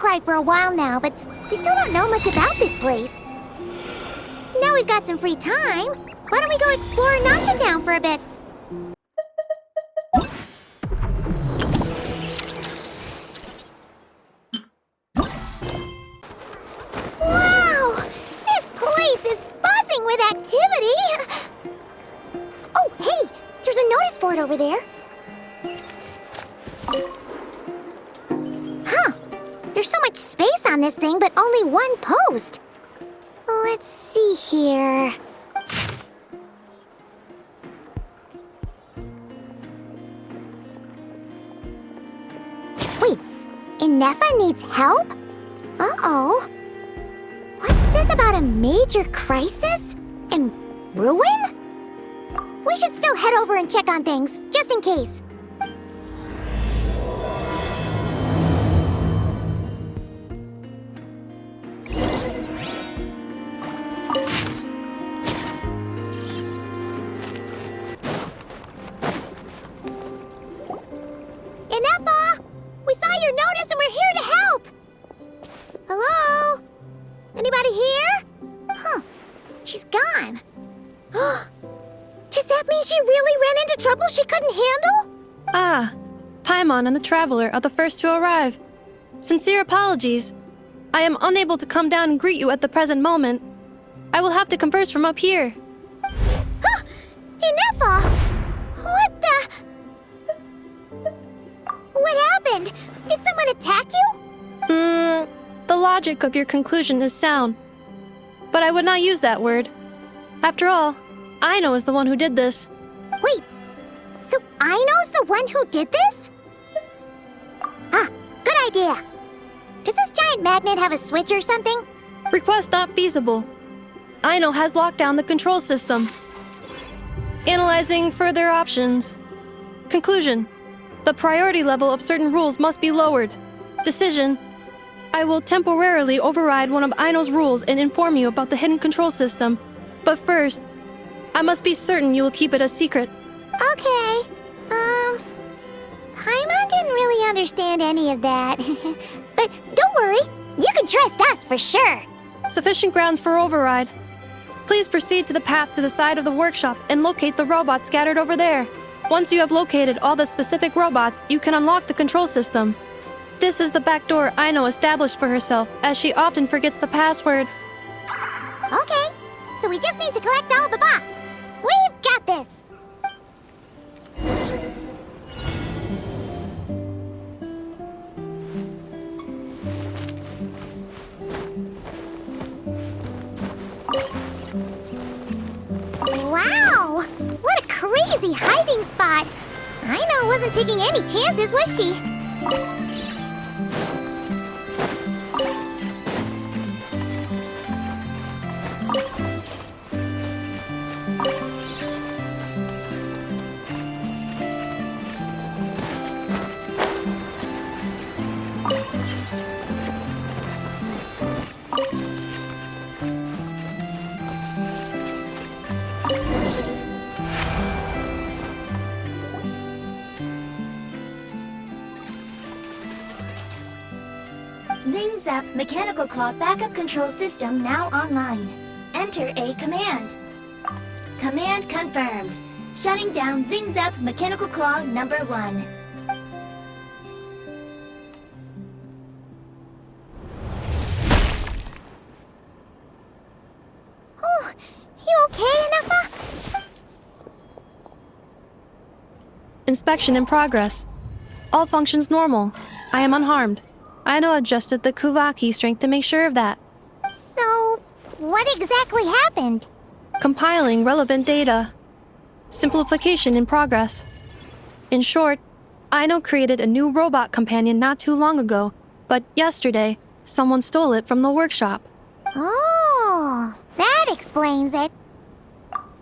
outcry for a while now, but we still don't know much about this place. Now we've got some free time. Why don't we go explore Nasha Town for a bit? Wow! This place is buzzing with activity! Oh, hey! There's a notice board over there. Huh. There's so much space on this thing, but only one post. Let's see here. Wait, Inefa needs help? Uh-oh. What's this about a major crisis? And ruin? We should still head over and check on things, just in case. Inefa! We saw your notice and we're here to help! Hello? Anybody here? Huh. She's gone. Does that mean she really ran into trouble she couldn't handle? Ah, Paimon and the Traveler are the first to arrive. Sincere apologies. I am unable to come down and greet you at the present moment. I will have to converse from up here. Inefa! What the... What happened? Did someone attack you? The logic of your conclusion is sound. But I would not use that word. After all, Aino is the one who did this. Wait, so Aino's the one who did this? Ah, good idea. Does this giant magnet have a switch or something? Request not feasible. Aino has locked down the control system. Analyzing further options. Conclusion. The priority level of certain rules must be lowered. Decision. I will temporarily override one of Aino's rules and inform you about the hidden control system. But first, I must be certain you will keep it a secret. Okay. Paimon didn't really understand any of that. But don't worry, you can trust us for sure. Sufficient grounds for override. Please proceed to the path to the side of the workshop and locate the robots scattered over there. Once you have located all the specific robots, you can unlock the control system. This is the back door Aino established for herself, as she often forgets the password. Okay, so we just need to collect all the bots. We've got this! Wow! What a crazy hiding spot! Aino wasn't taking any chances, was she? Zip-Zap Mechanical Claw Backup Control System now online. Enter a command. Command confirmed. Shutting down Zip-Zap Mechanical Claw number 1. Oh, you okay, Inefa? Inspection in progress. All functions normal. I am unharmed. Aino adjusted the Kuuvahki strength to make sure of that. So, what exactly happened? Compiling relevant data. Simplification in progress. In short, Aino created a new robot companion not too long ago, but yesterday, someone stole it from the workshop. Oh, that explains it.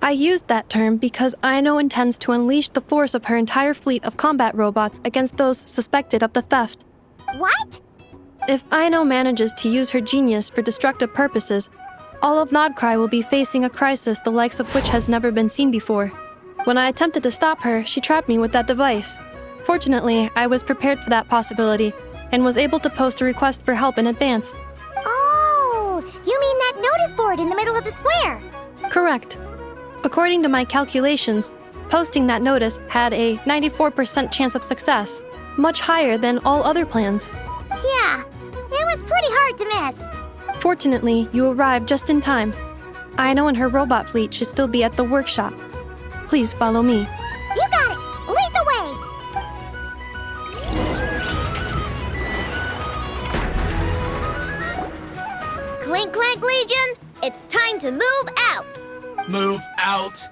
I used that term because Aino intends to unleash the force of her entire fleet of combat robots against those suspected of the theft. What? If Aino manages to use her genius for destructive purposes, all of Nodcry will be facing a crisis the likes of which has never been seen before. When I attempted to stop her, she trapped me with that device. Fortunately, I was prepared for that possibility, and was able to post a request for help in advance. Oh, you mean that notice board in the middle of the square? Correct. According to my calculations, posting that notice had a 94% chance of success, much higher than all other plans. Yeah, it was pretty hard to miss. Fortunately, you arrived just in time. Aino and her robot fleet should still be at the workshop. Please follow me. You got it! Lead the way! Clink Clank Legion, it's time to move out! Move out!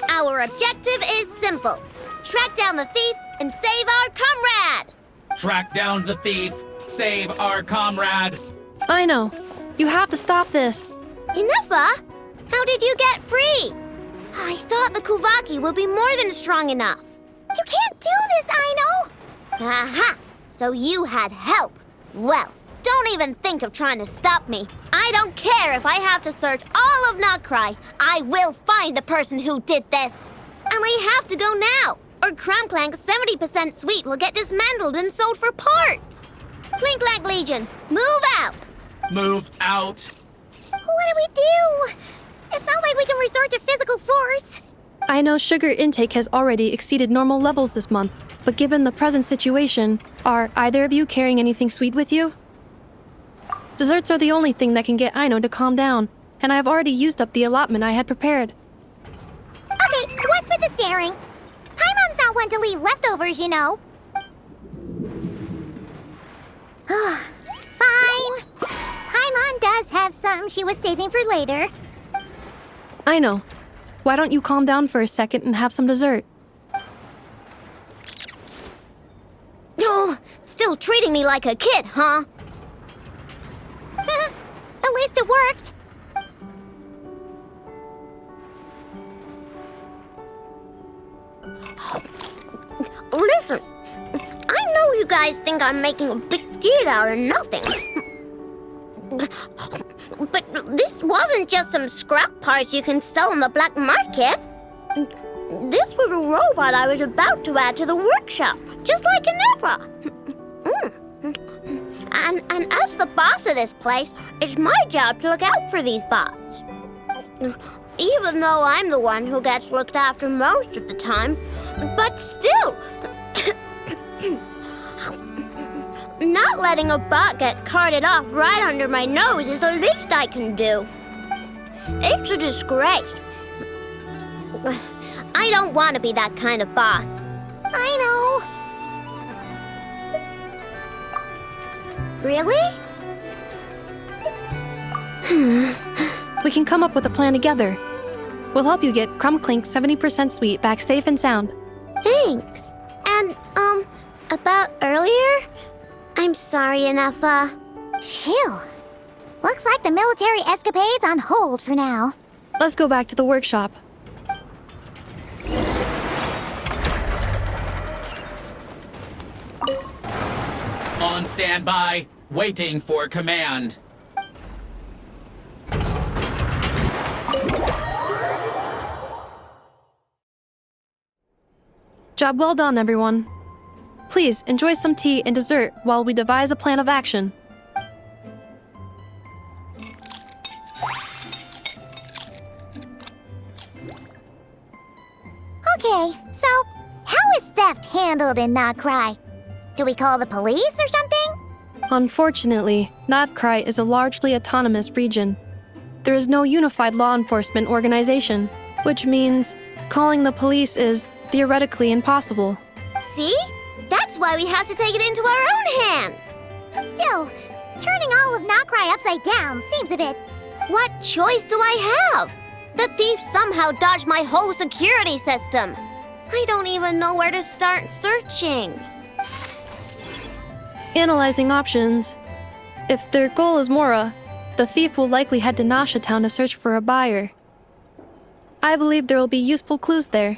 Our objective is simple. Track down the thief and save our comrade! Track down the thief! Save our comrade! Aino, you have to stop this. Enough? How did you get free? I thought the Kuuvahki would be more than strong enough. You can't do this, Aino! Aha! So you had help. Well, don't even think of trying to stop me. I don't care if I have to search all of Notcry. I will find the person who did this. And I have to go now, or Krumkake's 70% suite will get dismantled and sold for parts. Clink Clank Legion, move out! Move out! What do we do? It's not like we can resort to physical force. Aino's sugar intake has already exceeded normal levels this month, but given the present situation, are either of you carrying anything sweet with you? Desserts are the only thing that can get Aino to calm down, and I have already used up the allotment I had prepared. Okay, what's with the staring? Paimon's not one to leave leftovers, you know. Fine. Paimon does have something she was saving for later. Aino, why don't you calm down for a second and have some dessert? Oh, still treating me like a kid, huh? At least it worked. Listen, I know you guys think I'm making a big deal out of nothing. But this wasn't just some scrap parts you can sell on the black market. This was a robot I was about to add to the workshop, just like Ginette. And as the boss of this place, it's my job to look out for these bots. Even though I'm the one who gets looked after most of the time. But still, not letting a bot get carted off right under my nose is the least I can do. It's a disgrace. I don't want to be that kind of boss. I know. Really? We can come up with a plan together. We'll help you get Krumkake's 70% sweet back safe and sound. Thanks. And, about earlier? I'm sorry, Enough. Phew. Looks like the military escapade's on hold for now. Let's go back to the workshop. On standby, waiting for command. Job well done, everyone. Please enjoy some tea and dessert while we devise a plan of action. Okay, so how is theft handled in Notcry? Do we call the police or something? Unfortunately, Notcry is a largely autonomous region. There is no unified law enforcement organization, which means calling the police is theoretically impossible. See? That's why we have to take it into our own hands. Still, turning all of Notcry upside down seems a bit... What choice do I have? The thief somehow dodged my whole security system. I don't even know where to start searching. Analyzing options. If their goal is Mora, the thief will likely head to Nasha Town to search for a buyer. I believe there will be useful clues there.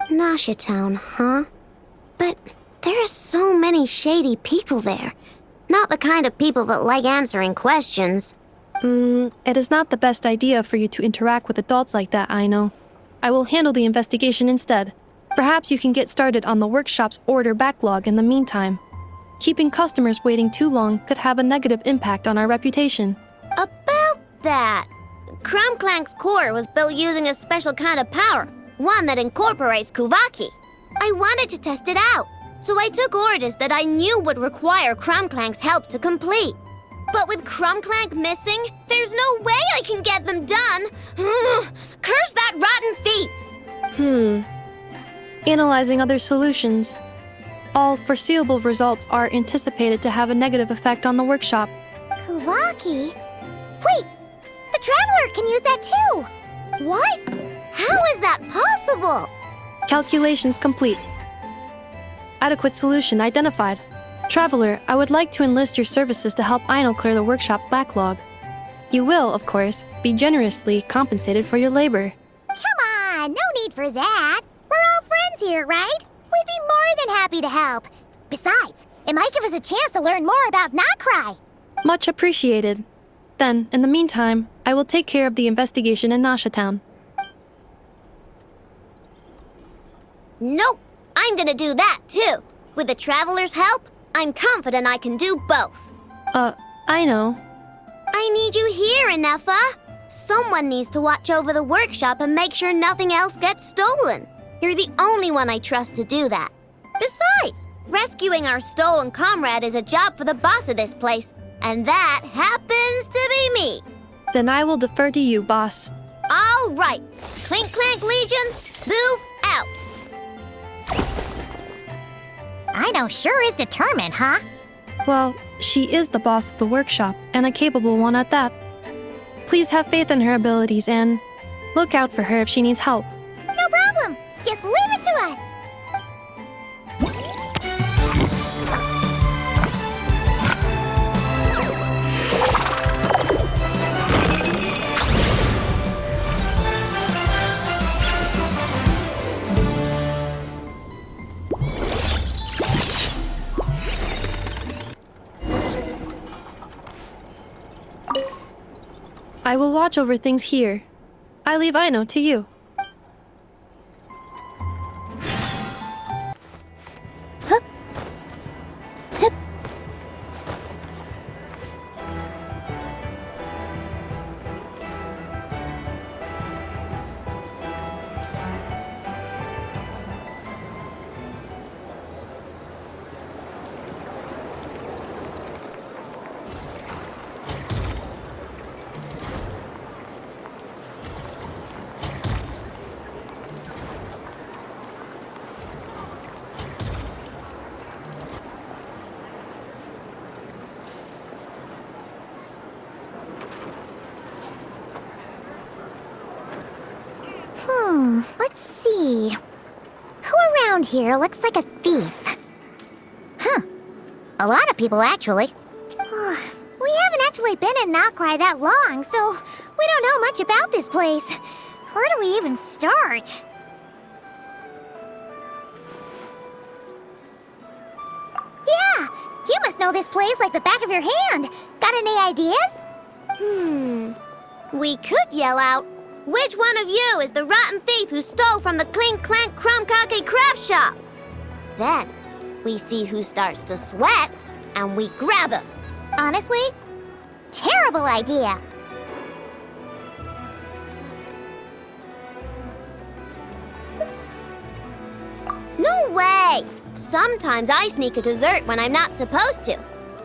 Nasha Town, huh? But there are so many shady people there. Not the kind of people that like answering questions. It is not the best idea for you to interact with adults like that, Aino. I will handle the investigation instead. Perhaps you can get started on the workshop's order backlog in the meantime. Keeping customers waiting too long could have a negative impact on our reputation. About that, Clink Clank's core was built using a special kind of power, one that incorporates Kuuvahki. I wanted to test it out, so I took orders that I knew would require Clink Clank's help to complete. But with Clink Clank missing, there's no way I can get them done. Curse that rotten thief! Analyzing other solutions. All foreseeable results are anticipated to have a negative effect on the workshop. Kuuvahki? Wait, the Traveler can use that too! What? How is that possible? Calculations complete. Adequate solution identified. Traveler, I would like to enlist your services to help Aino clear the workshop backlog. You will, of course, be generously compensated for your labor. Come on, no need for that. We're all friends here, right? We'd be more than happy to help. Besides, it might give us a chance to learn more about Notcry. Much appreciated. Then, in the meantime, I will take care of the investigation in Nasha Town. Nope, I'm gonna do that too. With the Traveler's help, I'm confident I can do both. I know. I need you here, Inefa. Someone needs to watch over the workshop and make sure nothing else gets stolen. You're the only one I trust to do that. Besides, rescuing our stolen comrade is a job for the boss of this place, and that happens to be me. Then I will defer to you, boss. All right, Clink Clank Legion, move out. Aino sure is determined, huh? Well, she is the boss of the workshop, and a capable one at that. Please have faith in her abilities and look out for her if she needs help. No problem. Just leave it to us. I will watch over things here. I leave Aino to you. Let's see. Who around here looks like a thief? Huh. A lot of people, actually. We haven't actually been in Notcry that long, so we don't know much about this place. Where do we even start? Yeah, you must know this place like the back of your hand. Got any ideas? We could yell out, "Which one of you is the rotten thief who stole from the Clink Clank Krumkake Craftshop?" Then, we see who starts to sweat, and we grab him. Honestly, terrible idea. No way! Sometimes I sneak a dessert when I'm not supposed to.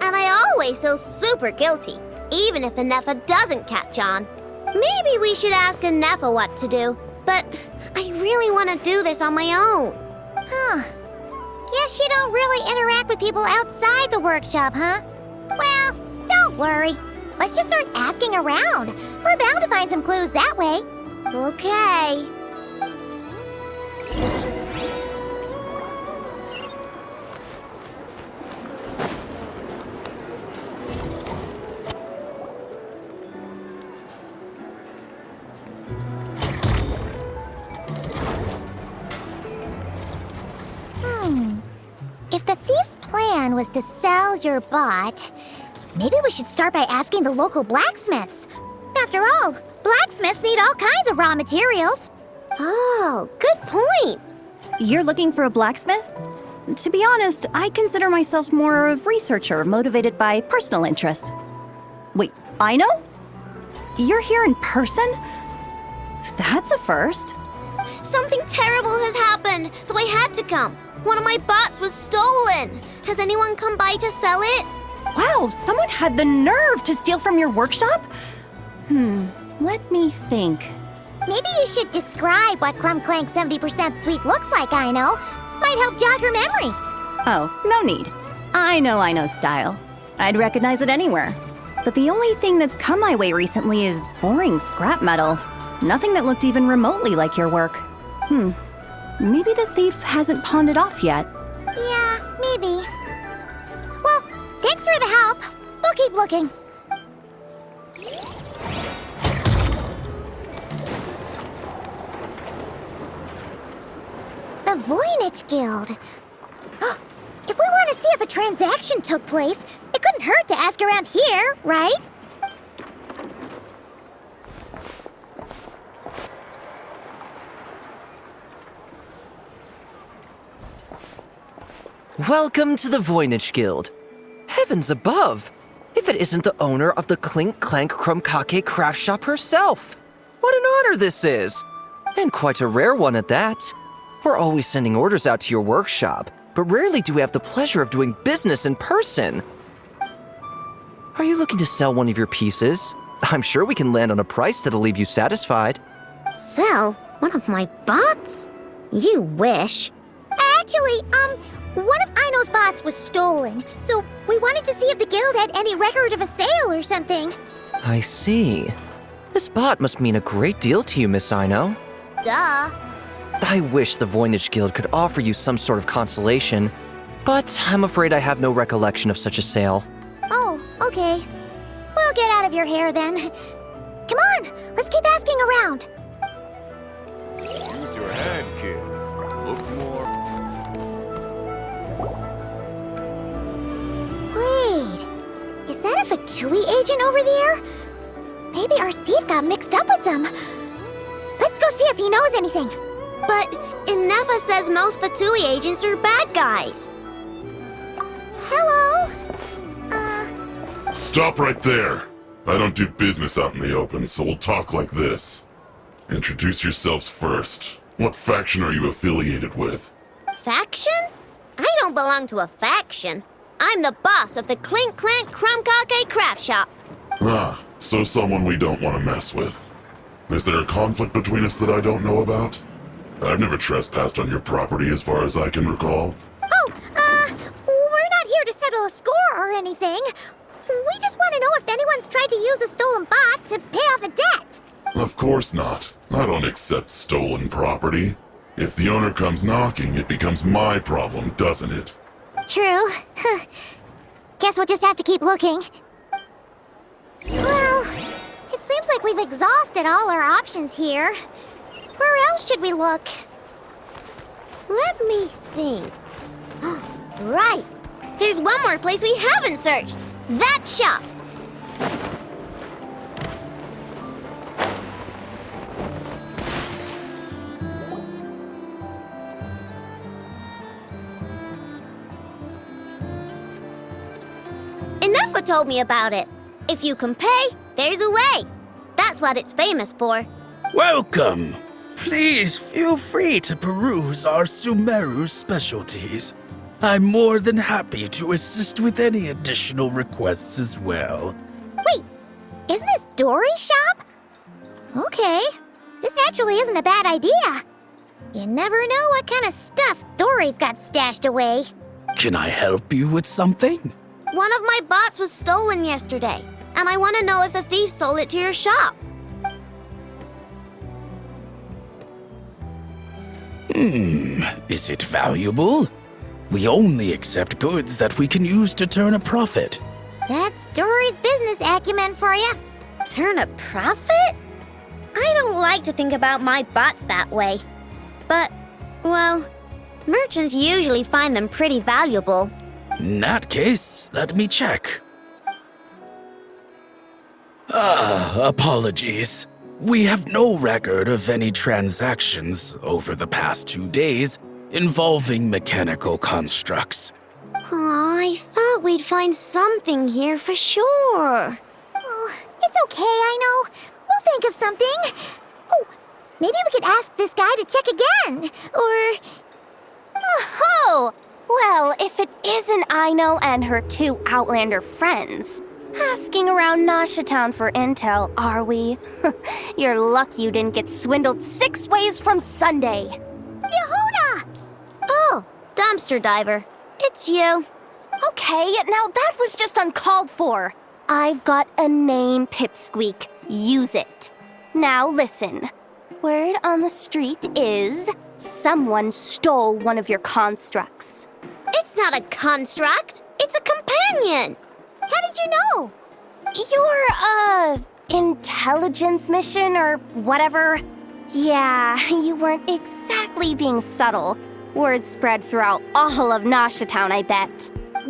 And I always feel super guilty, even if Inefa doesn't catch on. Maybe we should ask Inefa what to do, but I really want to do this on my own. Guess you don't really interact with people outside the workshop, huh? Well, don't worry. Let's just start asking around. We're bound to find some clues that way. Okay. If the thief's plan was to sell your bot, maybe we should start by asking the local blacksmiths. After all, blacksmiths need all kinds of raw materials. Oh, good point. You're looking for a blacksmith? to be honest, I consider myself more of a researcher motivated by personal interest. Wait, I know? You're here in person? That's a first. Something terrible has happened, so I had to come. One of my bots was stolen. Has anyone come by to sell it? Wow, someone had the nerve to steal from your workshop? Let me think. Maybe you should describe what Krumkake 70% sweet looks like, I know. Might help jog your memory. Oh, no need. I know style. I'd recognize it anywhere. But the only thing that's come my way recently is boring scrap metal. Nothing that looked even remotely like your work. Maybe the thief hasn't pawned it off yet. Yeah, maybe. Well, thanks for the help. We'll keep looking. The Voynich Guild. If we want to see if a transaction took place, it couldn't hurt to ask around here, right? Welcome to the Voynich Guild. Heavens above! If it isn't the owner of the Clink Clank Krumkake Craftshop herself! What an honor this is! And quite a rare one at that. We're always sending orders out to your workshop, but rarely do we have the pleasure of doing business in person. Are you looking to sell one of your pieces? I'm sure we can land on a price that'll leave you satisfied. Sell one of my bots? You wish. Actually, one of Aino's bots was stolen, so we wanted to see if the guild had any record of a sale or something. I see. This bot must mean a great deal to you, Miss Aino. Duh. I wish the Voynich Guild could offer you some sort of consolation, but I'm afraid I have no recollection of such a sale. Oh, okay. We'll get out of your hair then. Come on, let's keep asking around. Use your hand, kid. Look more. Wait, is that a Fatui agent over there? Maybe our thief got mixed up with them. Let's go see if he knows anything. But Inefa says most Fatui agents are bad guys. Hello? Stop right there. I don't do business out in the open, so we'll talk like this. Introduce yourselves first. What faction are you affiliated with? Faction? I don't belong to a faction. I'm the boss of the Clink Clank Krumkake Craftshop. Ah, so someone we don't want to mess with. Is there a conflict between us that I don't know about? I've never trespassed on your property as far as I can recall. Oh, we're not here to settle a score or anything. We just want to know if anyone's tried to use a stolen bot to pay off a debt. Of course not. I don't accept stolen property. If the owner comes knocking, it becomes my problem, doesn't it? True. Guess we'll just have to keep looking. Well, it seems like we've exhausted all our options here. Where else should we look? Let me think. Right! There's one more place we haven't searched. That shop! Inefa told me about it. If you can pay, there's a way. That's what it's famous for. Welcome! Please feel free to peruse our Sumeru specialties. I'm more than happy to assist with any additional requests as well. Wait, isn't this Dory's shop? Okay, this actually isn't a bad idea. You never know what kind of stuff Dory's got stashed away. Can I help you with something? One of my bots was stolen yesterday, and I want to know if the thief sold it to your shop. Is it valuable? We only accept goods that we can use to turn a profit. That's Dory's business acumen for you. Turn a profit? I don't like to think about my bots that way. But, well, merchants usually find them pretty valuable. In that case, let me check. Apologies. We have no record of any transactions over the past 2 days. involving mechanical constructs. Aw, I thought we'd find something here for sure. Oh, it's okay, I know. We'll think of something. Oh, maybe we could ask this guy to check again. Or... Oh! Well, if it isn't Aino and her 2 Outlander friends, asking around Nasha Town for intel, are we? You're lucky you didn't get swindled 6 ways from Sunday. Yehuda! Oh, dumpster diver. It's you. Okay, now that was just uncalled for. I've got a name, Pipsqueak. Use it. Now listen. Word on the street is someone stole one of your constructs. It's not a construct. It's a companion. How did you know? Your, intelligence mission or whatever? Yeah, you weren't exactly being subtle. Word spread throughout all of Nasha Town, I bet.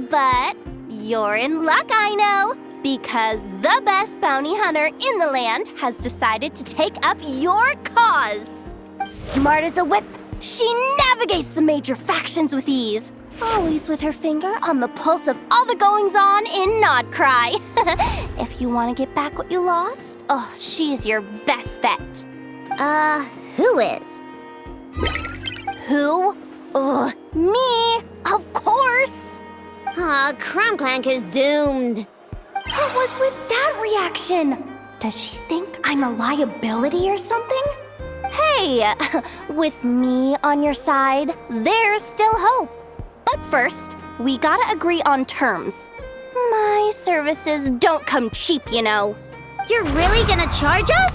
But you're in luck, I know, because the best bounty hunter in the land has decided to take up your cause. Smart as a whip, she navigates the major factions with ease, always with her finger on the pulse of all the goings-on in Nodcry. If you want to get back what you lost, oh, she's your best bet. Who is? Who? Me, of course. Clink Clank is doomed. What was with that reaction? Does she think I'm a liability or something? Hey, with me on your side, there's still hope. But first, we gotta agree on terms. My services don't come cheap, you know. You're really gonna charge us?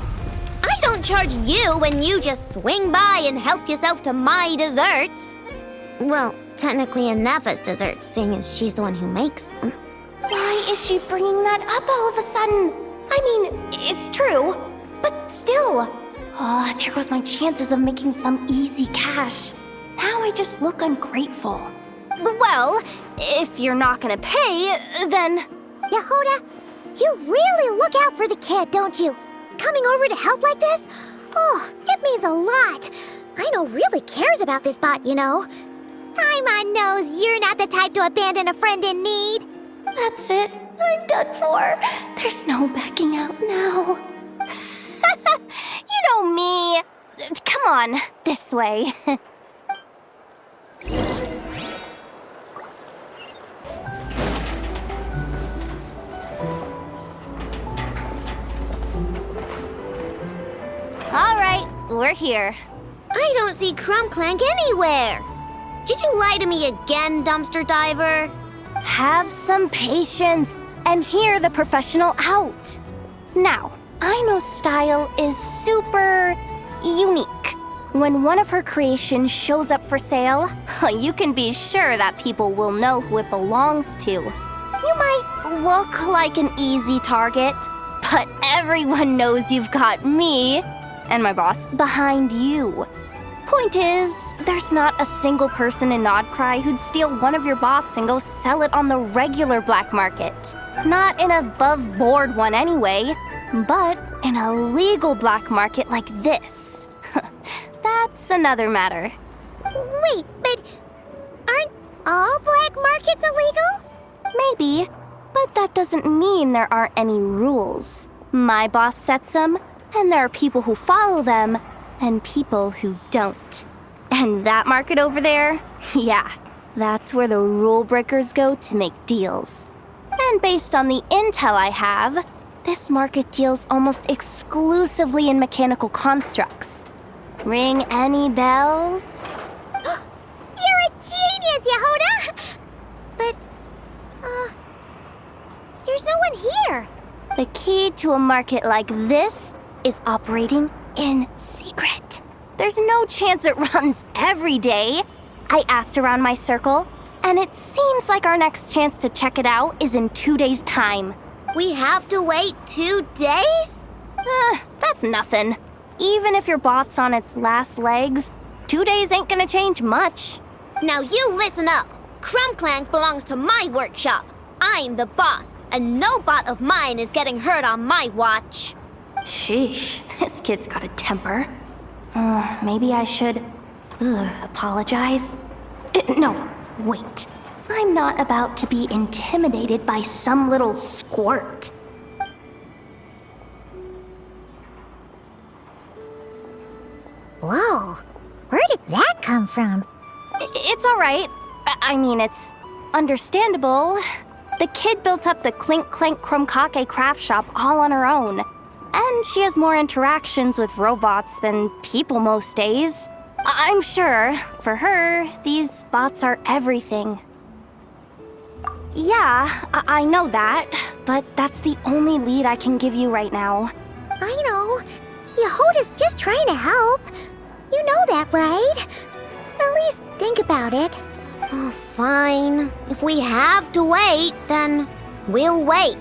I don't charge you when you just swing by and help yourself to my desserts. Well, technically Anafa's desserts, seeing as she's the one who makes them. Why is she bringing that up all of a sudden? I mean, it's true, but still. Oh, there goes my chances of making some easy cash. Now I just look ungrateful. Well, if you're not gonna pay, then... Yehuda, you really look out for the kid, don't you? Coming over to help like this? Oh, it means a lot. Aino really cares about this bot, you know. Paimon knows you're not the type to abandon a friend in need. That's it. I'm done for. There's no backing out now. You know me. Come on, this way. All right, we're here. I don't see Clink Clank anywhere. Did you lie to me again, dumpster diver? Have some patience and hear the professional out. Now, Aino's style is super unique. When one of her creations shows up for sale, you can be sure that people will know who it belongs to. You might look like an easy target, but everyone knows you've got me and my boss behind you. Point is, there's not a single person in Nodcry who'd steal one of your bots and go sell it on the regular black market. Not an above-board one anyway, but in a legal black market like this. That's another matter. Wait, but aren't all black markets illegal? Maybe, but that doesn't mean there aren't any rules. My boss sets them, and there are people who follow them, and people who don't. And that market over there? Yeah, that's where the rule breakers go to make deals. And based on the intel I have, this market deals almost exclusively in mechanical constructs. Ring any bells? You're a genius, Yehuda! But, there's no one here. The key to a market like this is operating in secret. There's no chance it runs every day. I asked around my circle, and it seems like our next chance to check it out is in 2 days' time. We have to wait 2 days? That's nothing. Even if your bot's on its last legs, 2 days ain't gonna change much. Now you listen up. Clink Clank belongs to my workshop. I'm the boss, and no bot of mine is getting hurt on my watch. Sheesh, this kid's got a temper. Maybe I should... Apologize? No, wait. I'm not about to be intimidated by some little squirt. Whoa, where did that come from? It's alright. I mean, it's understandable. The kid built up the Clink Clank Krumkake Craftshop all on her own. And she has more interactions with robots than people most days. I'm sure, for her, these bots are everything. Yeah, I know that, but that's the only lead I can give you right now. I know. Yehoda's just trying to help. You know that, right? At least think about it. Oh, fine. If we have to wait, then we'll wait.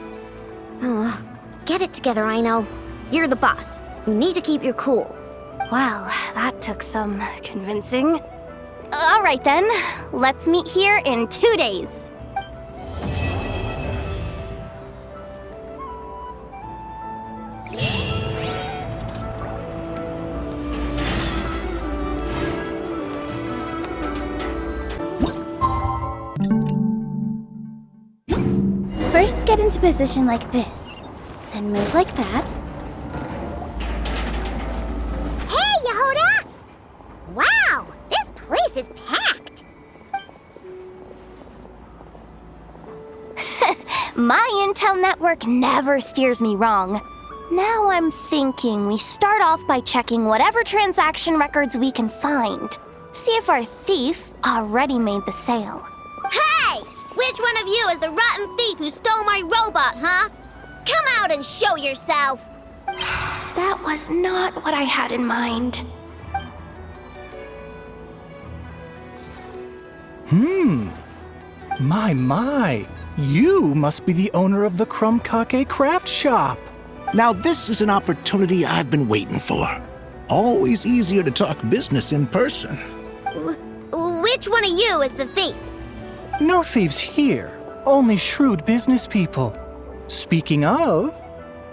Get it together, I know. You're the boss. You need to keep your cool. Well, that took some convincing. Alright then, let's meet here in 2 days. First, get into position like this. Then move like that. Hey, Yehoda! Wow, this place is packed. My intel network never steers me wrong. Now I'm thinking we start off by checking whatever transaction records we can find. See if our thief already made the sale. Hey! Which one of you is the rotten thief who stole my robot, huh? Come out and show yourself! That was not what I had in mind. My. You must be the owner of the Krumkake Craft Shop. Now this is an opportunity I've been waiting for. Always easier to talk business in person. Which one of you is the thief? No thieves here, only shrewd business people. Speaking of,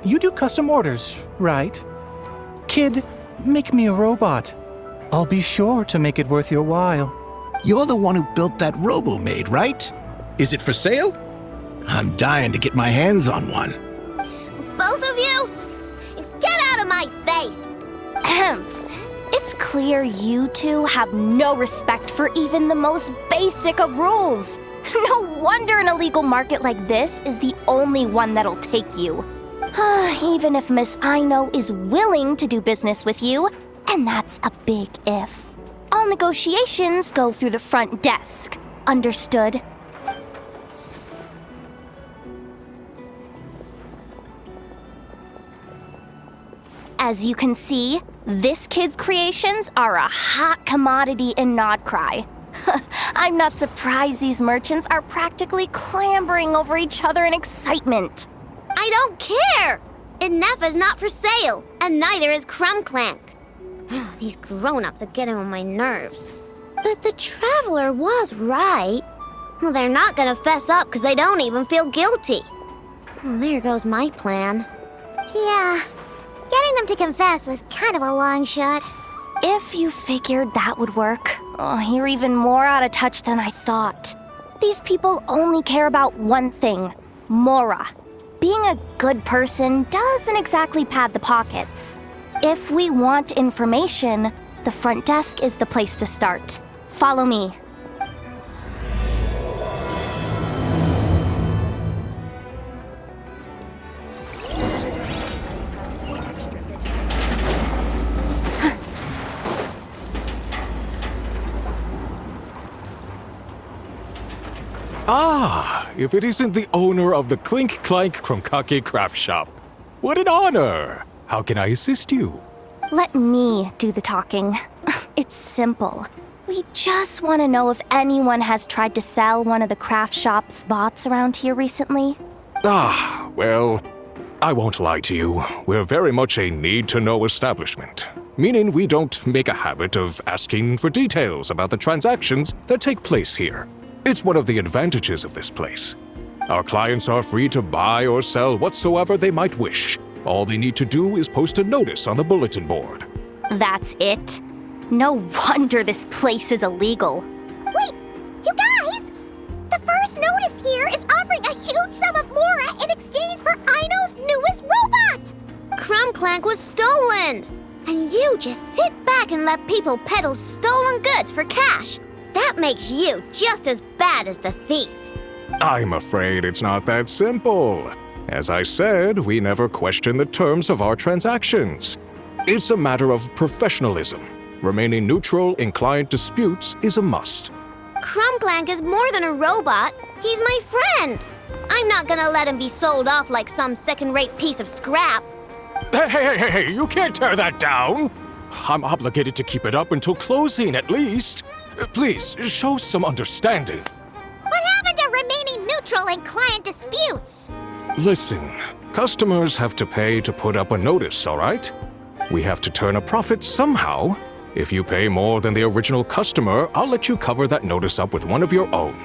you do custom orders, right? Kid, make me a robot. I'll be sure to make it worth your while. You're the one who built that robo-maid, right? Is it for sale? I'm dying to get my hands on one. Both of you? Get out of my face! It's clear you two have no respect for even the most basic of rules. No wonder an illegal market like this is the only one that'll take you. Even if Miss Aino is willing to do business with you, and that's a big if. All negotiations go through the front desk. Understood? As you can see, this kid's creations are a hot commodity in Nodcry. I'm not surprised these merchants are practically clambering over each other in excitement. I don't care! Enough is not for sale, and neither is Clink Clank. These grown-ups are getting on my nerves. But the Traveler was right. Well, they're not gonna fess up because they don't even feel guilty. Oh, there goes my plan. Yeah, getting them to confess was kind of a long shot. If you figured that would work, you're even more out of touch than I thought. These people only care about one thing, Mora. Being a good person doesn't exactly pad the pockets. If we want information, the front desk is the place to start. Follow me. Ah, if it isn't the owner of the Clink Clank Krumkake Craft Shop. What an honor! How can I assist you? Let me do the talking. It's simple. We just want to know if anyone has tried to sell one of the craft shop's bots around here recently. Ah, well, I won't lie to you. We're very much a need-to-know establishment. Meaning we don't make a habit of asking for details about the transactions that take place here. It's one of the advantages of this place. Our clients are free to buy or sell whatsoever they might wish. All they need to do is post a notice on the bulletin board. That's it? No wonder this place is illegal. Wait, you guys! The first notice here is offering a huge sum of Mora in exchange for Aino's newest robot! Krumkake was stolen! And you just sit back and let people peddle stolen goods for cash. That makes you just as bad as the thief. I'm afraid it's not that simple. As I said, we never question the terms of our transactions. It's a matter of professionalism. Remaining neutral in client disputes is a must. Krumkake is more than a robot. He's my friend. I'm not gonna let him be sold off like some second-rate piece of scrap. Hey, you can't tear that down! I'm obligated to keep it up until closing, at least. Please, show some understanding. What happened to remaining neutral in client disputes? Listen, customers have to pay to put up a notice, all right? We have to turn a profit somehow. If you pay more than the original customer, I'll let you cover that notice up with one of your own.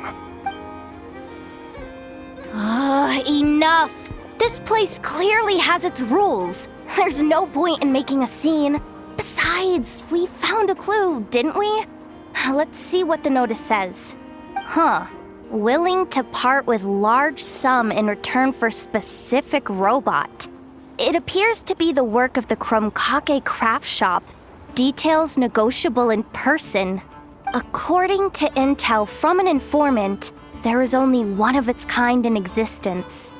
Enough! This place clearly has its rules. There's no point in making a scene. Besides, we found a clue, didn't we? Let's see what the notice says. Willing to part with large sum in return for specific robot. It appears to be the work of the Krumkake Craftshop. Details negotiable in person. According to intel from an informant, there is only one of its kind in existence.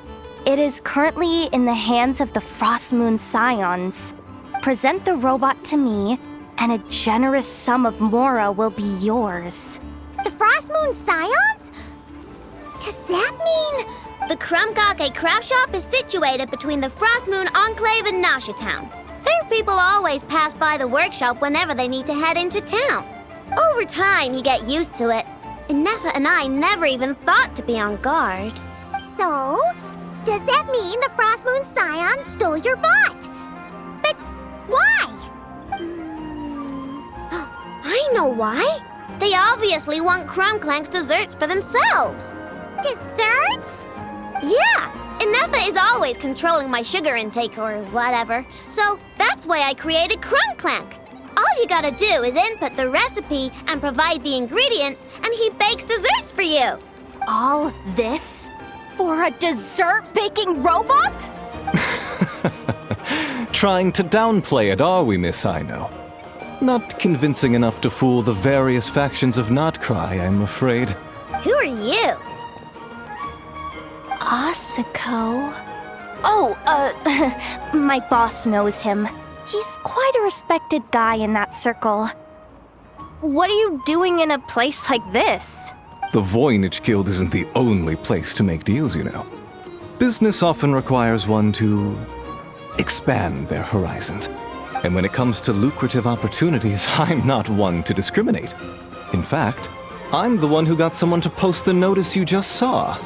It is currently in the hands of the Frostmoon Scions. Present the robot to me, and a generous sum of Mora will be yours. The Frostmoon Scions? Does that mean... The Krumkake Craftshop is situated between the Frostmoon Enclave and Nasha Town. Their people always pass by the workshop whenever they need to head into town. Over time, you get used to it. And Nefa and I never even thought to be on guard. So, does that mean the Frostmoon Scions stole your bot? But why? I know why. They obviously want Krumkake's desserts for themselves. Desserts? Yeah, and Nefa is always controlling my sugar intake or whatever, so that's why I created Krumkake. All you gotta do is input the recipe and provide the ingredients, and he bakes desserts for you. All this? For a dessert baking robot? Trying to downplay it, are we, Miss Aino? Not convincing enough to fool the various factions of Notcry, I'm afraid. Who are you? Asako? Oh, my boss knows him. He's quite a respected guy in that circle. What are you doing in a place like this? The Voynich Guild isn't the only place to make deals, you know. Business often requires one to expand their horizons. And when it comes to lucrative opportunities, I'm not one to discriminate. In fact, I'm the one who got someone to post the notice you just saw.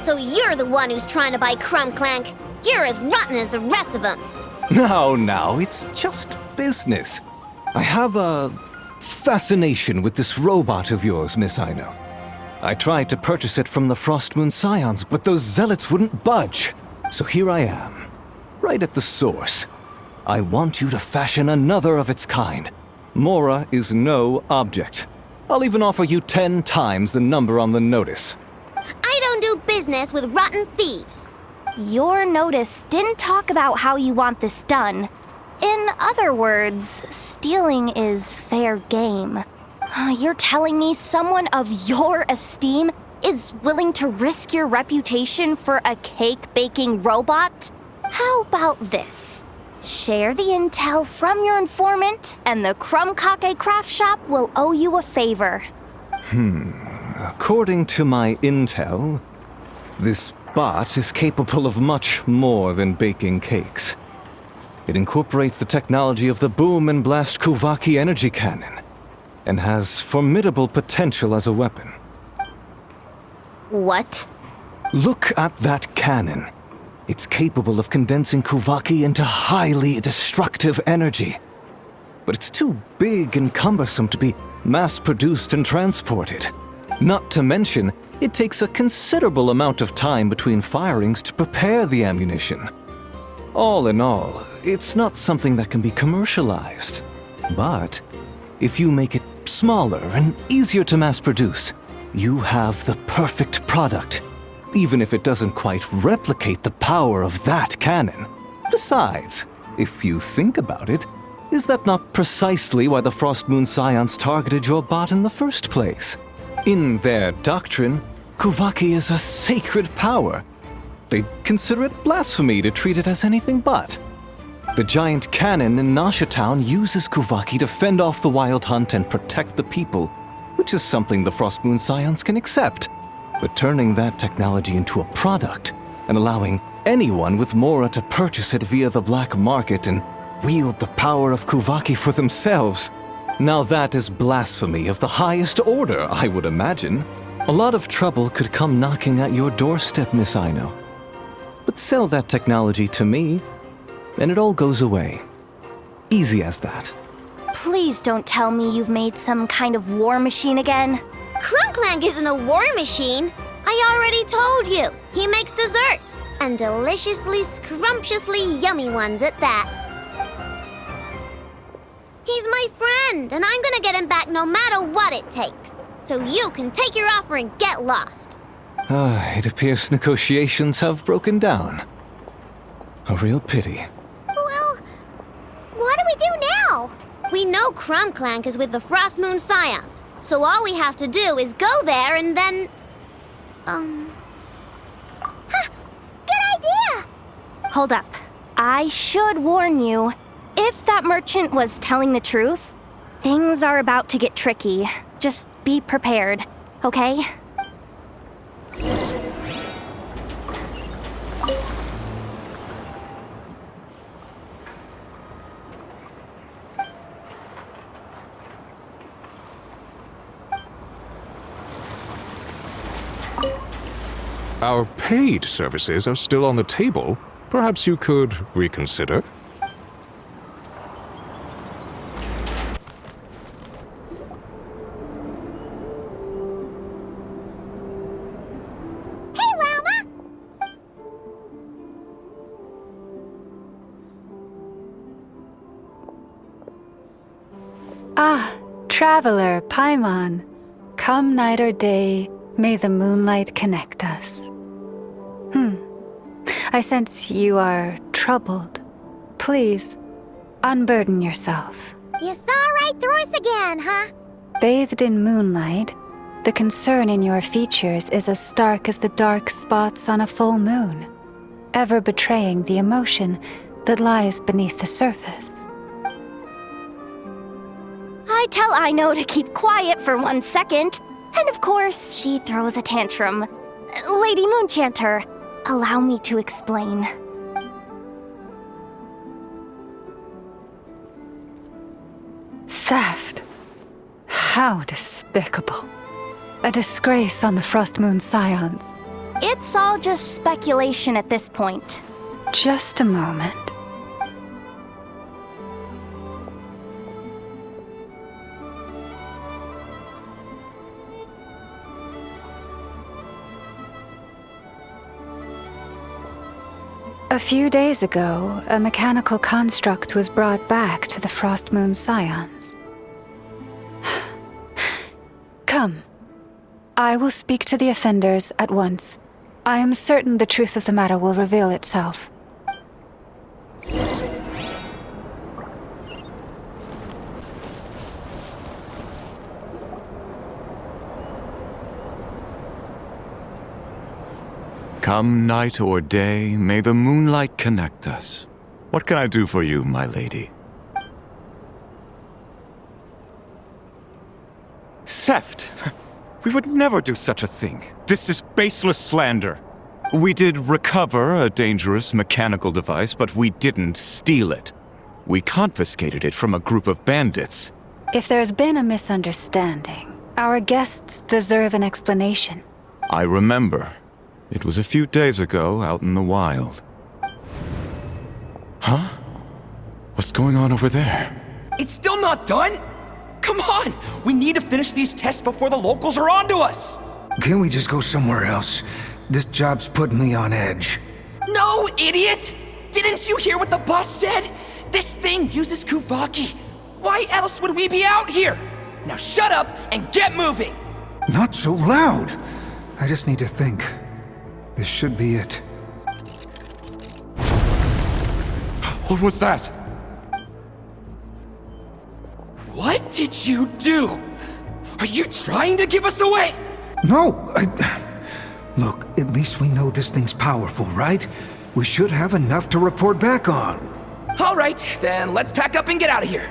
So you're the one who's trying to buy Krumkake. You're as rotten as the rest of them. No, it's just business. I have a fascination with this robot of yours, Miss Aino. I tried to purchase it from the Frostmoon Scions, but those zealots wouldn't budge. So here I am, right at the source. I want you to fashion another of its kind. Mora is no object. I'll even offer you 10 times the number on the notice. I don't do business with rotten thieves. Your notice didn't talk about how you want this done. In other words, stealing is fair game. You're telling me someone of your esteem is willing to risk your reputation for a cake-baking robot? How about this? Share the intel from your informant, and the Krumkake Craftshop will owe you a favor. According to my intel, this bot is capable of much more than baking cakes. It incorporates the technology of the Bwoooom and Blast Kuuvahki energy cannon, and has formidable potential as a weapon. What? Look at that cannon. It's capable of condensing Kuuvahki into highly destructive energy. But it's too big and cumbersome to be mass-produced and transported. Not to mention, it takes a considerable amount of time between firings to prepare the ammunition. All in all, it's not something that can be commercialized. But If you make it smaller and easier to mass produce, you have the perfect product, even if it doesn't quite replicate the power of that cannon. Besides, if you think about it, is that not precisely why the Frost Moon Scions targeted your bot in the first place? In their doctrine, Kuuvahki is a sacred power. They'd consider it blasphemy to treat it as anything but. The giant cannon in Nasha Town uses Kuuvahki to fend off the wild hunt and protect the people, which is something the Frost Moon Scions can accept. But turning that technology into a product and allowing anyone with Mora to purchase it via the black market and wield the power of Kuuvahki for themselves, now that is blasphemy of the highest order, I would imagine. A lot of trouble could come knocking at your doorstep, Miss Aino. But sell that technology to me, and it all goes away. Easy as that. Please don't tell me you've made some kind of war machine again. Clink Clank isn't a war machine. I already told you. He makes desserts, and deliciously, scrumptiously yummy ones at that. He's my friend, and I'm gonna get him back no matter what it takes. So you can take your offer and get lost. It appears negotiations have broken down. A real pity. Well, what do we do now? We know Clink Clank is with the Frost Moon Scions, so all we have to do is go there and then... Good idea! Hold up. I should warn you. If that merchant was telling the truth, things are about to get tricky. Just be prepared, okay? Our paid services are still on the table. Perhaps you could reconsider? Hey, Llama! Ah, traveler, Paimon. Come night or day, may the moonlight connect us. I sense you are troubled. Please, unburden yourself. You saw right through us again, huh? Bathed in moonlight, the concern in your features is as stark as the dark spots on a full moon, ever betraying the emotion that lies beneath the surface. I tell Aino to keep quiet for 1 second, and of course, she throws a tantrum. Lady Moonchanter, allow me to explain. Theft. How despicable. A disgrace on the Frost Moon Scions. It's all just speculation at this point. Just a moment. A few days ago, a mechanical construct was brought back to the Frost Moon Scions. Come. I will speak to the offenders at once. I am certain the truth of the matter will reveal itself. Come night or day, may the moonlight connect us. What can I do for you, my lady? Theft! We would never do such a thing. This is baseless slander. We did recover a dangerous mechanical device, but we didn't steal it. We confiscated it from a group of bandits. If there's been a misunderstanding, our guests deserve an explanation. I remember. It was a few days ago out in the wild. Huh? What's going on over there? It's still not done? Come on! We need to finish these tests before the locals are onto us! Can we just go somewhere else? This job's putting me on edge. No, idiot! Didn't you hear what the boss said? This thing uses Kuuvahki. Why else would we be out here? Now shut up and get moving! Not so loud! I just need to think. This should be it. What was that? What did you do? Are you trying to give us away? No! Look, at least we know this thing's powerful, right? We should have enough to report back on. Alright, then let's pack up and get out of here.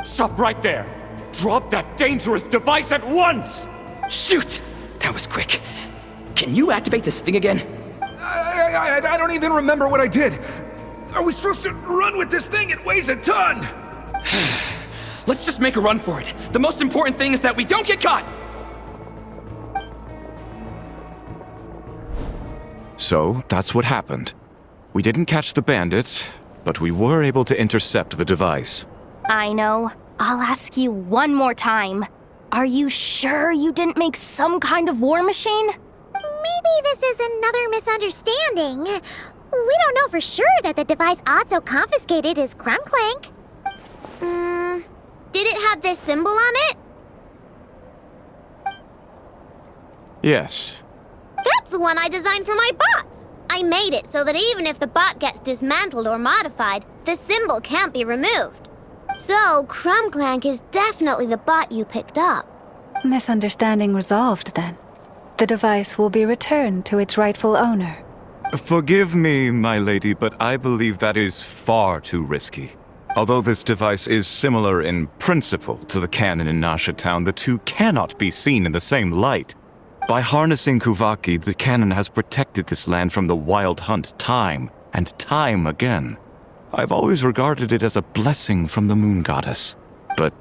Stop right there! Drop that dangerous device at once! Shoot! That was quick. Can you activate this thing again? I don't even remember what I did. Are we supposed to run with this thing? It weighs a ton! Let's just make a run for it. The most important thing is that we don't get caught! So, that's what happened. We didn't catch the bandits, but we were able to intercept the device. I know. I'll ask you one more time. Are you sure you didn't make some kind of war machine? Maybe this is another misunderstanding. We don't know for sure that the device Otso confiscated is Clink Clank. Did it have this symbol on it? Yes. That's the one I designed for my bots. I made it so that even if the bot gets dismantled or modified, the symbol can't be removed. So, Clink Clank is definitely the bot you picked up. Misunderstanding resolved, then. The device will be returned to its rightful owner. Forgive me, my lady, but I believe that is far too risky. Although this device is similar in principle to the cannon in Nasha Town, the two cannot be seen in the same light. By harnessing Kuuvahki, the cannon has protected this land from the wild hunt time and time again. I've always regarded it as a blessing from the moon goddess. But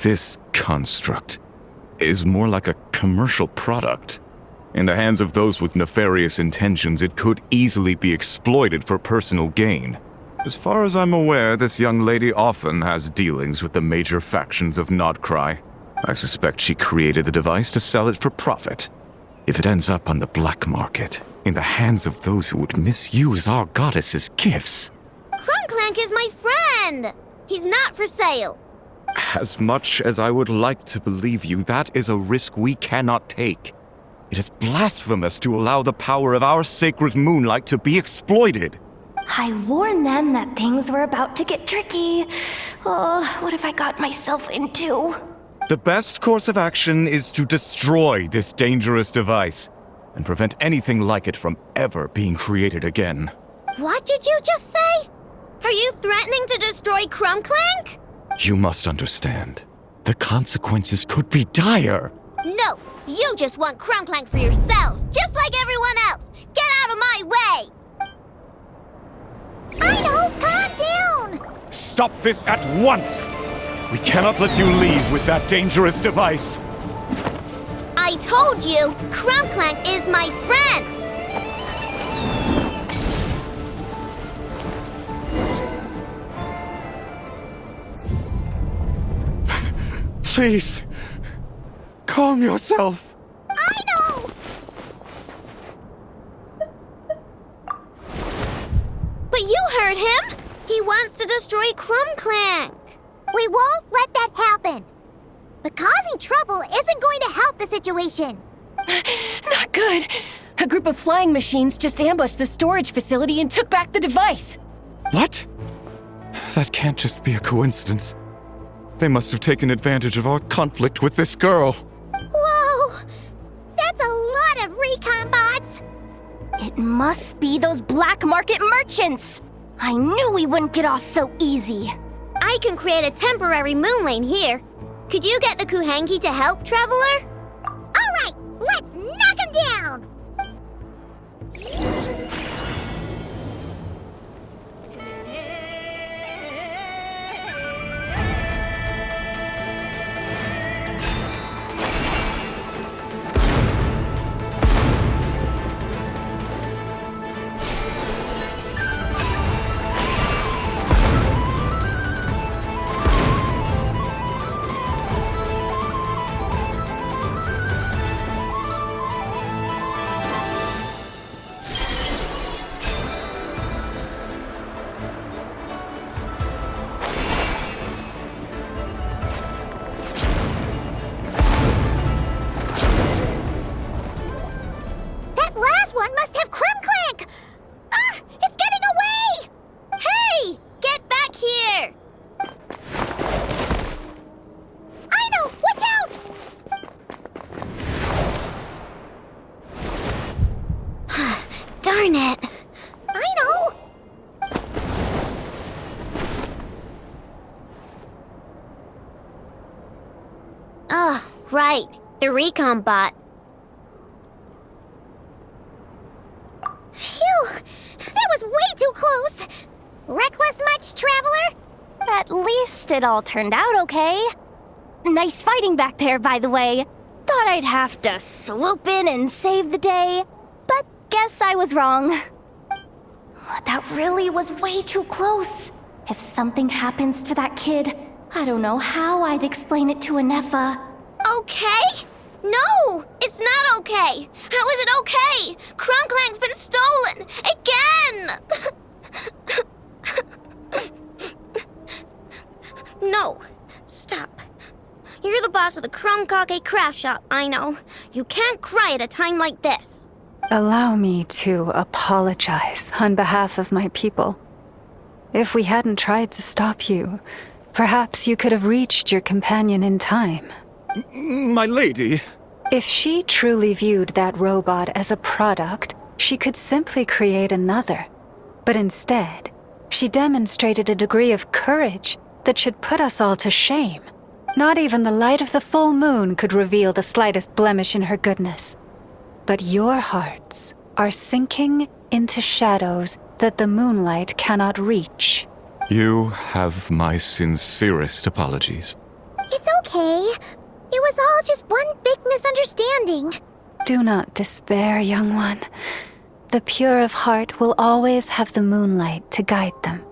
this construct is more like a commercial product. In the hands of those with nefarious intentions, it could easily be exploited for personal gain. As far as I'm aware, this young lady often has dealings with the major factions of Nodcry. I suspect she created the device to sell it for profit. If it ends up on the black market, in the hands of those who would misuse our goddess's gifts... Clink Clank is my friend! He's not for sale. As much as I would like to believe you, that is a risk we cannot take. It is blasphemous to allow the power of our sacred moonlight to be exploited. I warned them that things were about to get tricky. Oh, what have I got myself into? The best course of action is to destroy this dangerous device and prevent anything like it from ever being created again. What did you just say? Are you threatening to destroy Clink Clank? You must understand. The consequences could be dire. No, you just want Clink Clank for yourselves, just like everyone else. Get out of my way! I know, calm down! Stop this at once! We cannot let you leave with that dangerous device. I told you, Clink Clank is my friend! Please, calm yourself. I know! But you heard him! He wants to destroy Clink Clank! We won't let that happen! But causing trouble isn't going to help the situation! Not good! A group of flying machines just ambushed the storage facility and took back the device! What? That can't just be a coincidence. They must have taken advantage of our conflict with this girl. Whoa! That's a lot of recon bots! It must be those black market merchants! I knew we wouldn't get off so easy. I can create a temporary moon lane here. Could you get the Kuuvahki to help, Traveler? Alright, let's knock him down! Right, the recon bot. Phew! That was way too close! Reckless much, Traveler? At least it all turned out okay. Nice fighting back there, by the way. Thought I'd have to swoop in and save the day, but guess I was wrong. That really was way too close. If something happens to that kid, I don't know how I'd explain it to Anefa. Okay? No! It's not okay! How is it okay? Krumkake's been stolen! Again! No. Stop. You're the boss of the Krumkake Craftshop, I know. You can't cry at a time like this. Allow me to apologize on behalf of my people. If we hadn't tried to stop you, perhaps you could have reached your companion in time. My lady. If she truly viewed that robot as a product, she could simply create another. But instead, she demonstrated a degree of courage that should put us all to shame. Not even the light of the full moon could reveal the slightest blemish in her goodness. But your hearts are sinking into shadows that the moonlight cannot reach. You have my sincerest apologies. It's okay. It was all just one big misunderstanding. Do not despair, young one. The pure of heart will always have the moonlight to guide them.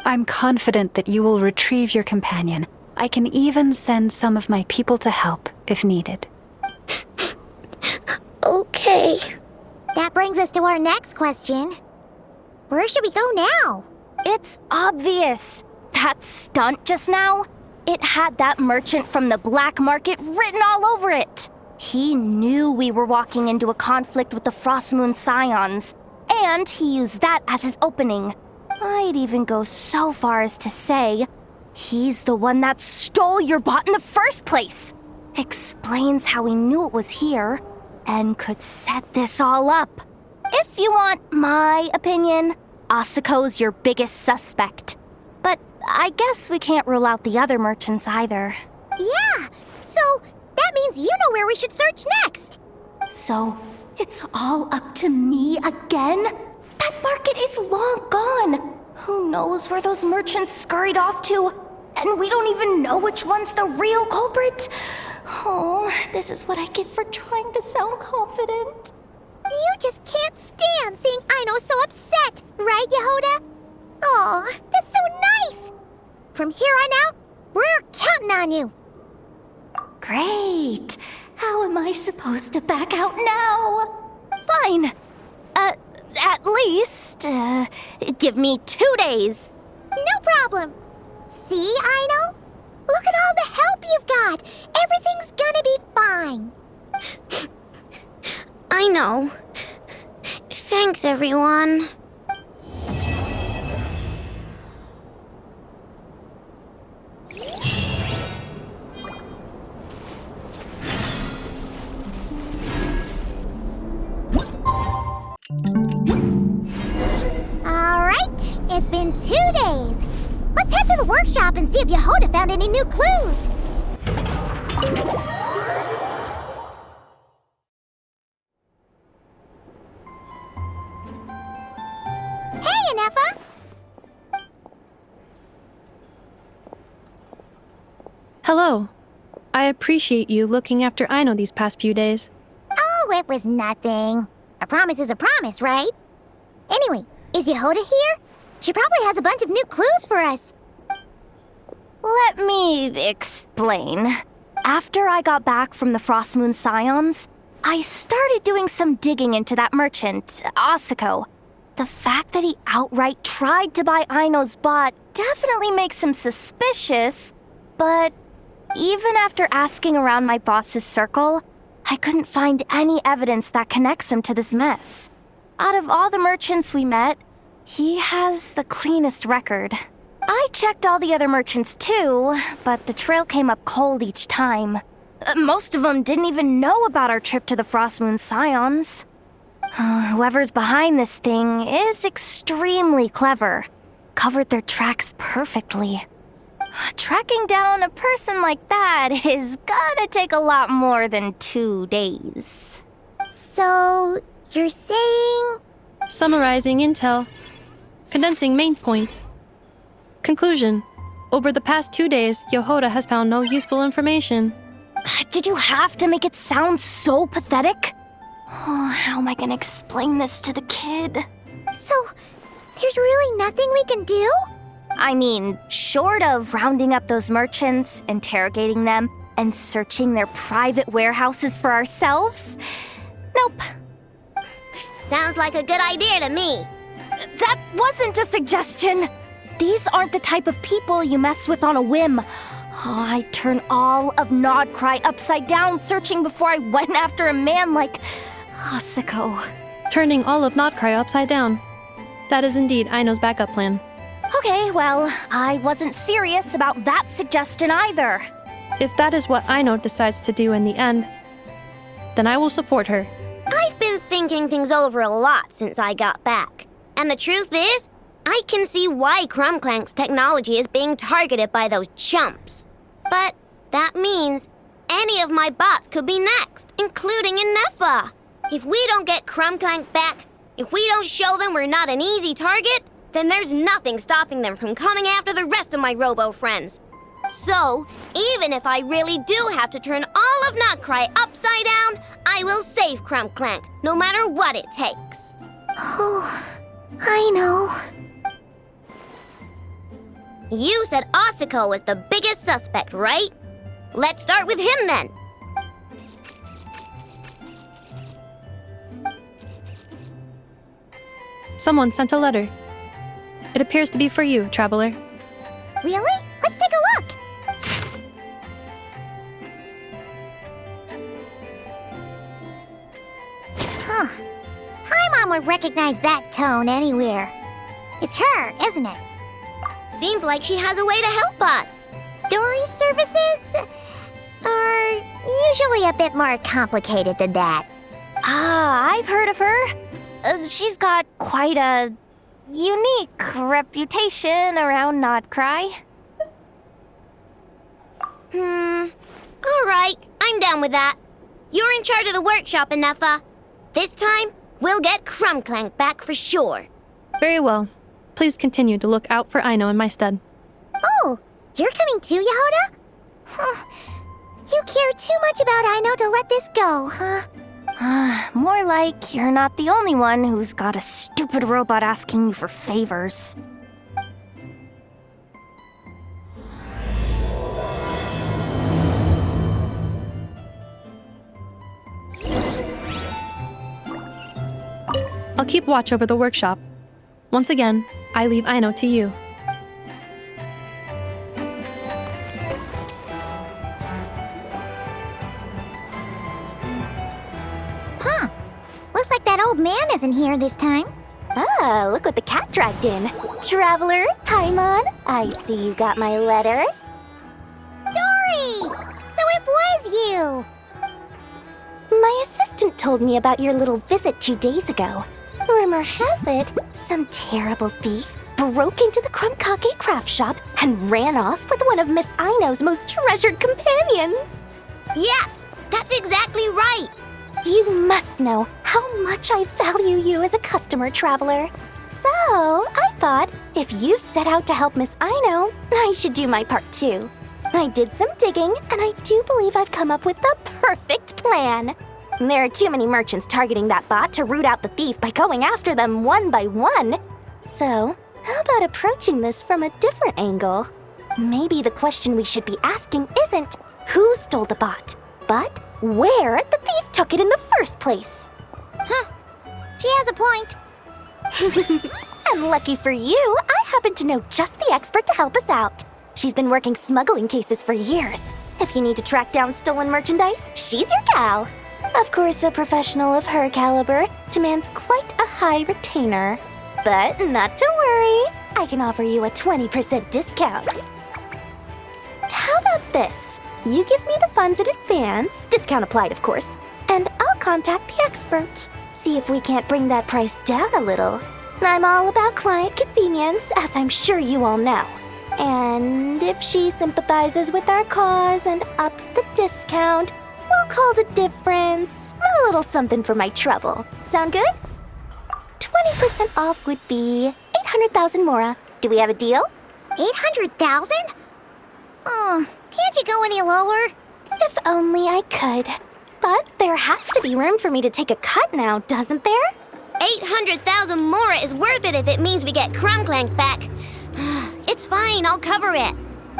I'm confident that you will retrieve your companion. I can even send some of my people to help if needed. Okay. That brings us to our next question. Where should we go now? It's obvious. That stunt just now, it had that merchant from the black market written all over it. He knew we were walking into a conflict with the Frostmoon Scions, and he used that as his opening. I'd even go so far as to say, he's the one that stole your bot in the first place. Explains how he knew it was here, and could set this all up. If you want my opinion, Asuko's your biggest suspect. But I guess we can't rule out the other merchants either. Yeah, so that means you know where we should search next. So, it's all up to me again? That market is long gone. Who knows where those merchants scurried off to? And we don't even know which one's the real culprit. Oh, this is what I get for trying to sound confident. You just can't stand seeing Aino so upset, right, Yehoda? Aw, that's so nice! From here on out, we're counting on you. Great. How am I supposed to back out now? Fine. At least, give me 2 days. No problem. See, Aino? Look at all the help you've got. Everything's gonna be fine. I know. Thanks, everyone. All right, it's been 2 days. Let's head to the workshop and see if Yehoda found any new clues. Hey, Anefa! Hello. I appreciate you looking after Aino these past few days. Oh, it was nothing. A promise is a promise, right? Anyway, is Yehoda here? She probably has a bunch of new clues for us. Let me explain. After I got back from the Frostmoon Scions, I started doing some digging into that merchant, Asuko. The fact that he outright tried to buy Aino's bot definitely makes him suspicious, but even after asking around my boss's circle, I couldn't find any evidence that connects him to this mess. Out of all the merchants we met, he has the cleanest record. I checked all the other merchants too, but the trail came up cold each time. Most of them didn't even know about our trip to the Frostmoon Scions. Whoever's behind this thing is extremely clever. Covered their tracks perfectly. Tracking down a person like that is gonna take a lot more than 2 days. So, you're saying... Summarizing intel. Condensing main points. Conclusion. Over the past 2 days, Yohoda has found no useful information. Did you have to make it sound so pathetic? Oh, how am I gonna explain this to the kid? So, there's really nothing we can do? I mean, short of rounding up those merchants, interrogating them, and searching their private warehouses for ourselves? Nope. Sounds like a good idea to me. That wasn't a suggestion. These aren't the type of people you mess with on a whim. Oh, I'd turn all of Nodcry upside down searching before I went after a man like Asako. Turning all of Nodcry upside down. That is indeed Aino's backup plan. Okay, well, I wasn't serious about that suggestion either. If that is what Aino decides to do in the end, then I will support her. I've been thinking things over a lot since I got back. And the truth is, I can see why Krumklank's technology is being targeted by those chumps. But that means any of my bots could be next, including Inefa. If we don't get Krumklank back, if we don't show them we're not an easy target, then there's nothing stopping them from coming after the rest of my robo-friends. So, even if I really do have to turn all of Nodcry upside down, I will save Krumklank, no matter what it takes. Oh, I know. You said Asako was the biggest suspect, right? Let's start with him then. Someone sent a letter. It appears to be for you, traveler. Really? Let's take a look. Huh. Paimon would recognize that tone anywhere. It's her, isn't it? Seems like she has a way to help us. Dory's services are usually a bit more complicated than that. I've heard of her. She's got quite a unique reputation around Nodcry. Alright, I'm down with that. You're in charge of the workshop, Inefa. This time, we'll get Krumklank back for sure. Very well. Please continue to look out for Aino in my stead. Oh, you're coming too, Yohoda? Huh. You care too much about Aino to let this go, huh? More like you're not the only one who's got a stupid robot asking you for favors. I'll keep watch over the workshop. Once again, I leave Aino to you. Huh. Looks like that old man isn't here this time. Ah, look what the cat dragged in. Traveler, Paimon, I see you got my letter. Dory! So it was you! My assistant told me about your little visit 2 days ago. Rumor has it, some terrible thief broke into the Krumkake Craftshop and ran off with one of Miss Aino's most treasured companions. Yes, that's exactly right. You must know how much I value you as a customer, Traveler. So, I thought, if you set out to help Miss Aino, I should do my part too. I did some digging, and I do believe I've come up with the perfect plan. There are too many merchants targeting that bot to root out the thief by going after them one by one. So, how about approaching this from a different angle? Maybe the question we should be asking isn't who stole the bot, but where the thief took it in the first place. Huh. She has a point. And lucky for you, I happen to know just the expert to help us out. She's been working smuggling cases for years. If you need to track down stolen merchandise, she's your gal. Of course, a professional of her caliber demands quite a high retainer. But not to worry, I can offer you a 20% discount. How about this? You give me the funds in advance, discount applied of course, and I'll contact the expert. See if we can't bring that price down a little. I'm all about client convenience, as I'm sure you all know. And if she sympathizes with our cause and ups the discount, we'll call the difference a little something for my trouble. Sound good? 20% off would be 800,000 mora. Do we have a deal? 800,000? Oh, can't you go any lower? If only I could. But there has to be room for me to take a cut now, doesn't there? 800,000 mora is worth it if it means we get Clink Clank back. It's fine, I'll cover it.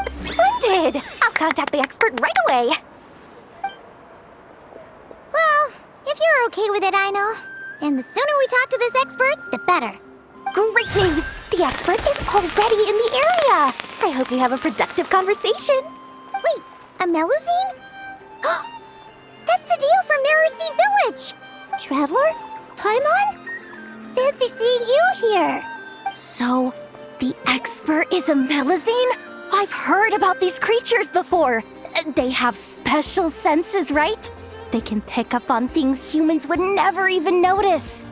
Splendid! I'll contact the expert right away. Well, if you're okay with it, I know. And the sooner we talk to this expert, the better. Great news! The expert is already in the area! I hope you have a productive conversation. Wait, a Melusine? That's the deal from Mirror Sea Village! Traveler? Paimon? Fancy seeing you here! So, the expert is a Melusine? I've heard about these creatures before. They have special senses, right? They can pick up on things humans would never even notice.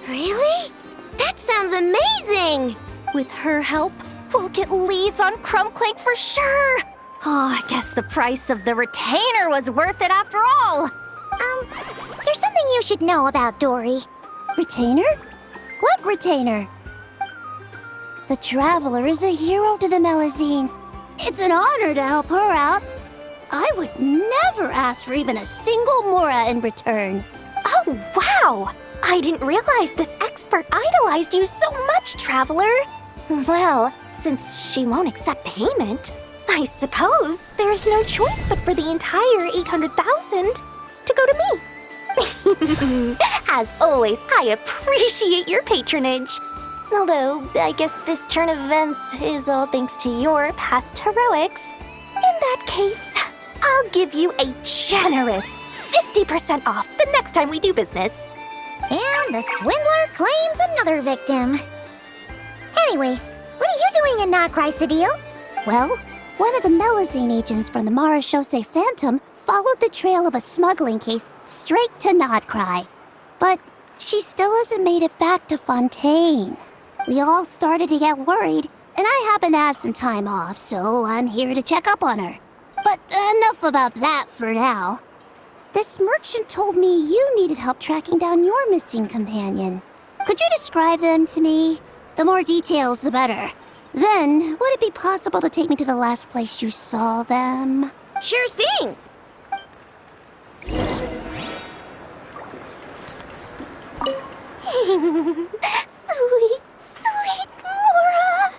Really? That sounds amazing! With her help, we'll get leads on Clink Clank for sure. Oh, I guess the price of the retainer was worth it after all. There's something you should know about Dory. Retainer? What retainer? The Traveler is a hero to the Melusines. It's an honor to help her out. I would never ask for even a single mora in return. Oh, wow! I didn't realize this expert idolized you so much, Traveler. Well, since she won't accept payment, I suppose there's no choice but for the entire 800,000 to go to me. As always, I appreciate your patronage. Although, I guess this turn of events is all thanks to your past heroics. In that case, I'll give you a generous 50% off the next time we do business. And the swindler claims another victim. Anyway, what are you doing in Notcry, Cedille? Well, one of the Melusine agents from the Marechaussee Phantom followed the trail of a smuggling case straight to Notcry. But she still hasn't made it back to Fontaine. We all started to get worried, and I happen to have some time off, so I'm here to check up on her. But enough about that for now. This merchant told me you needed help tracking down your missing companion. Could you describe them to me? The more details, the better. Then, would it be possible to take me to the last place you saw them? Sure thing! Sweet Mora!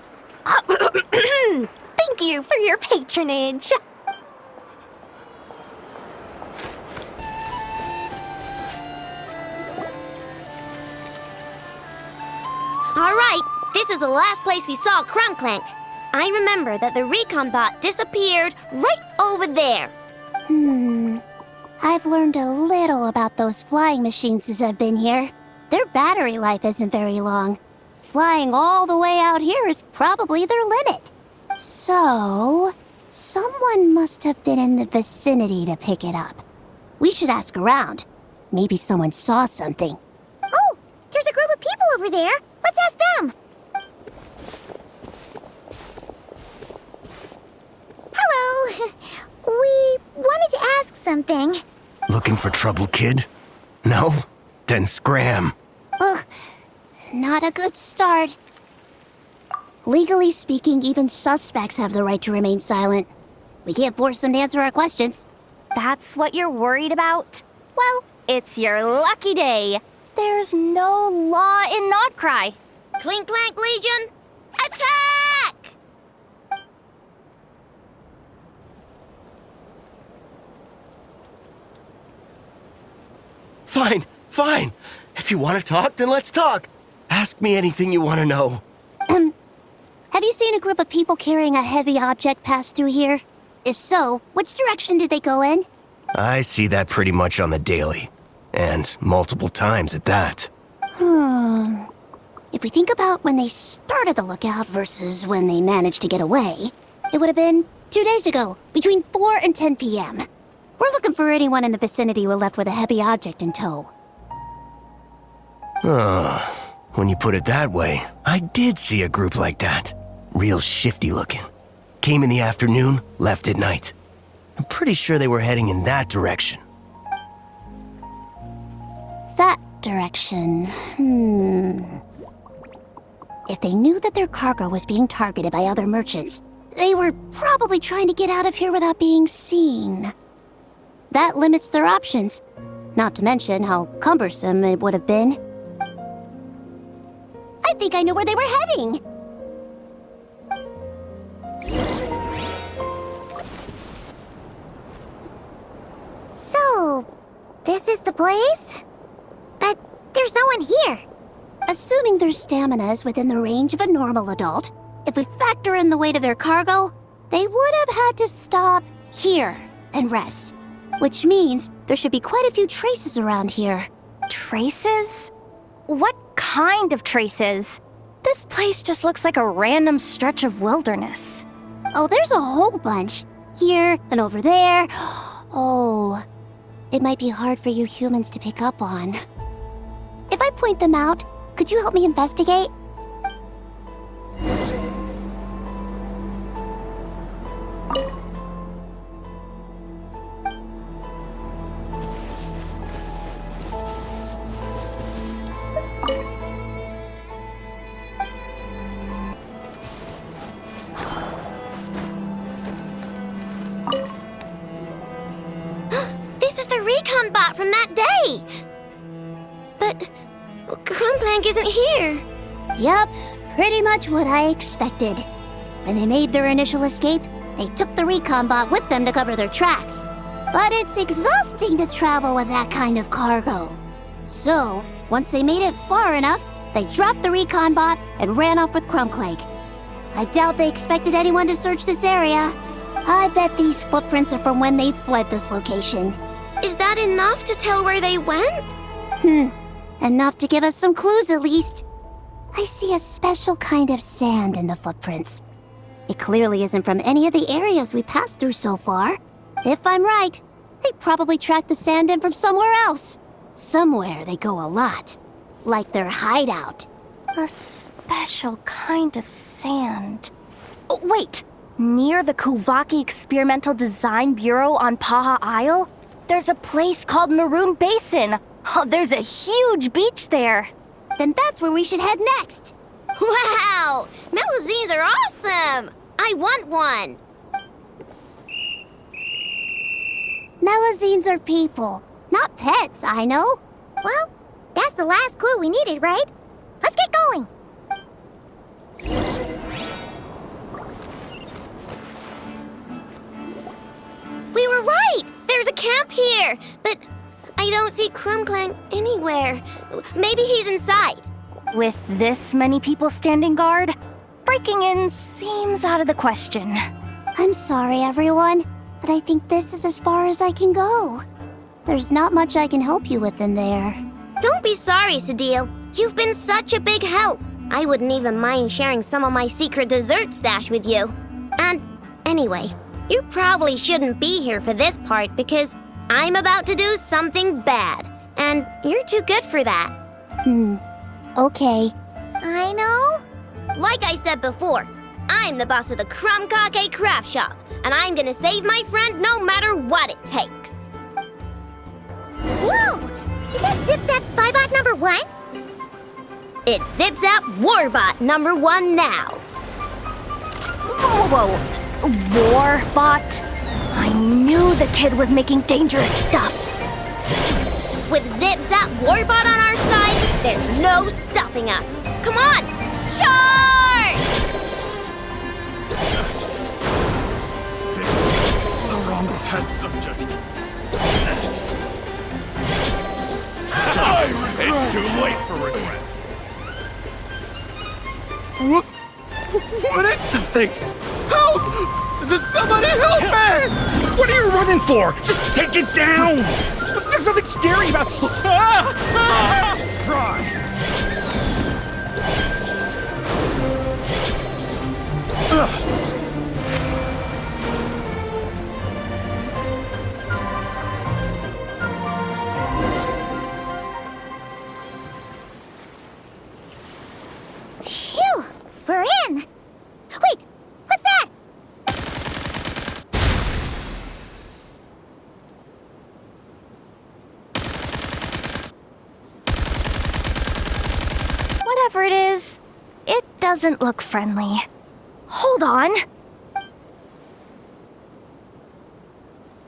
Thank you for your patronage. All right, this is the last place we saw Clink Clank. I remember that the recon bot disappeared right over there. I've learned a little about those flying machines since I've been here. Their battery life isn't very long. Flying all the way out here is probably their limit. So, someone must have been in the vicinity to pick it up. We should ask around. Maybe someone saw something. Oh, there's a group of people over there. Let's ask them. Hello. We wanted to ask something. Looking for trouble, kid? No? Then scram. Ugh, not a good start. Legally speaking, even suspects have the right to remain silent. We can't force them to answer our questions. That's what you're worried about? Well, it's your lucky day. There's no law in Notcry. Clink Clank Legion, attack! Fine. If you want to talk, then let's talk. Ask me anything you want to know. Have you seen a group of people carrying a heavy object pass through here? If so, which direction did they go in? I see that pretty much on the daily. And multiple times at that. If we think about when they started the lookout versus when they managed to get away, it would have been 2 days ago, between 4 and 10 p.m. We're looking for anyone in the vicinity who left with a heavy object in tow. When you put it that way, I did see a group like that. Real shifty looking. Came in the afternoon, left at night. I'm pretty sure they were heading in that direction. That direction. If they knew that their cargo was being targeted by other merchants, they were probably trying to get out of here without being seen. That limits their options, not to mention how cumbersome it would have been. I think I know where they were heading. So, this is the place? But there's no one here. Assuming their stamina is within the range of a normal adult, if we factor in the weight of their cargo, they would have had to stop here and rest. Which means there should be quite a few traces around here. Traces? What kind of traces? This place just looks like a random stretch of wilderness. Oh, there's a whole bunch. Here and over there. Oh, it might be hard for you humans to pick up on. If I point them out, could you help me investigate? This is the recon bot from that day! But Krumkake isn't here. Yup, pretty much what I expected. When they made their initial escape, they took the recon bot with them to cover their tracks. But it's exhausting to travel with that kind of cargo. So, once they made it far enough, they dropped the recon bot and ran off with Krumkake. I doubt they expected anyone to search this area. I bet these footprints are from when they fled this location. Is that enough to tell where they went? Enough to give us some clues at least. I see a special kind of sand in the footprints. It clearly isn't from any of the areas we passed through so far. If I'm right, they probably tracked the sand in from somewhere else. Somewhere they go a lot. Like their hideout. A special kind of sand. Oh, wait! Near the Kuuvahki Experimental Design Bureau on Paha Isle, there's a place called Maroon Basin. Oh, there's a huge beach there. Then that's where we should head next. Wow! Melazines are awesome! I want one! Melazines are people, not pets, I know. Well, that's the last clue we needed, right? Let's get going! We were right! There's a camp here! But I don't see Krumkake anywhere. Maybe he's inside. With this many people standing guard, breaking in seems out of the question. I'm sorry, everyone, but I think this is as far as I can go. There's not much I can help you with in there. Don't be sorry, Sadil. You've been such a big help. I wouldn't even mind sharing some of my secret dessert stash with you. And anyway, you probably shouldn't be here for this part because I'm about to do something bad, and you're too good for that. Okay. I know. Like I said before, I'm the boss of the Krumkake Craftshop, and I'm gonna save my friend no matter what it takes. Whoa! Is that Zip-Zap Spybot number 1? It's Zip-Zap Warbot number 1 now. Whoa! Warbot? I knew the kid was making dangerous stuff. With Zip-Zap Warbot on our side, there's no stopping us. Come on, charge! The wrong test subject. It's too late for regrets. What is this thing? Help! Somebody help me! What are you running for? Just take it down! There's nothing scary about... Try. Phew! We're in! Wait, doesn't look friendly. Hold on.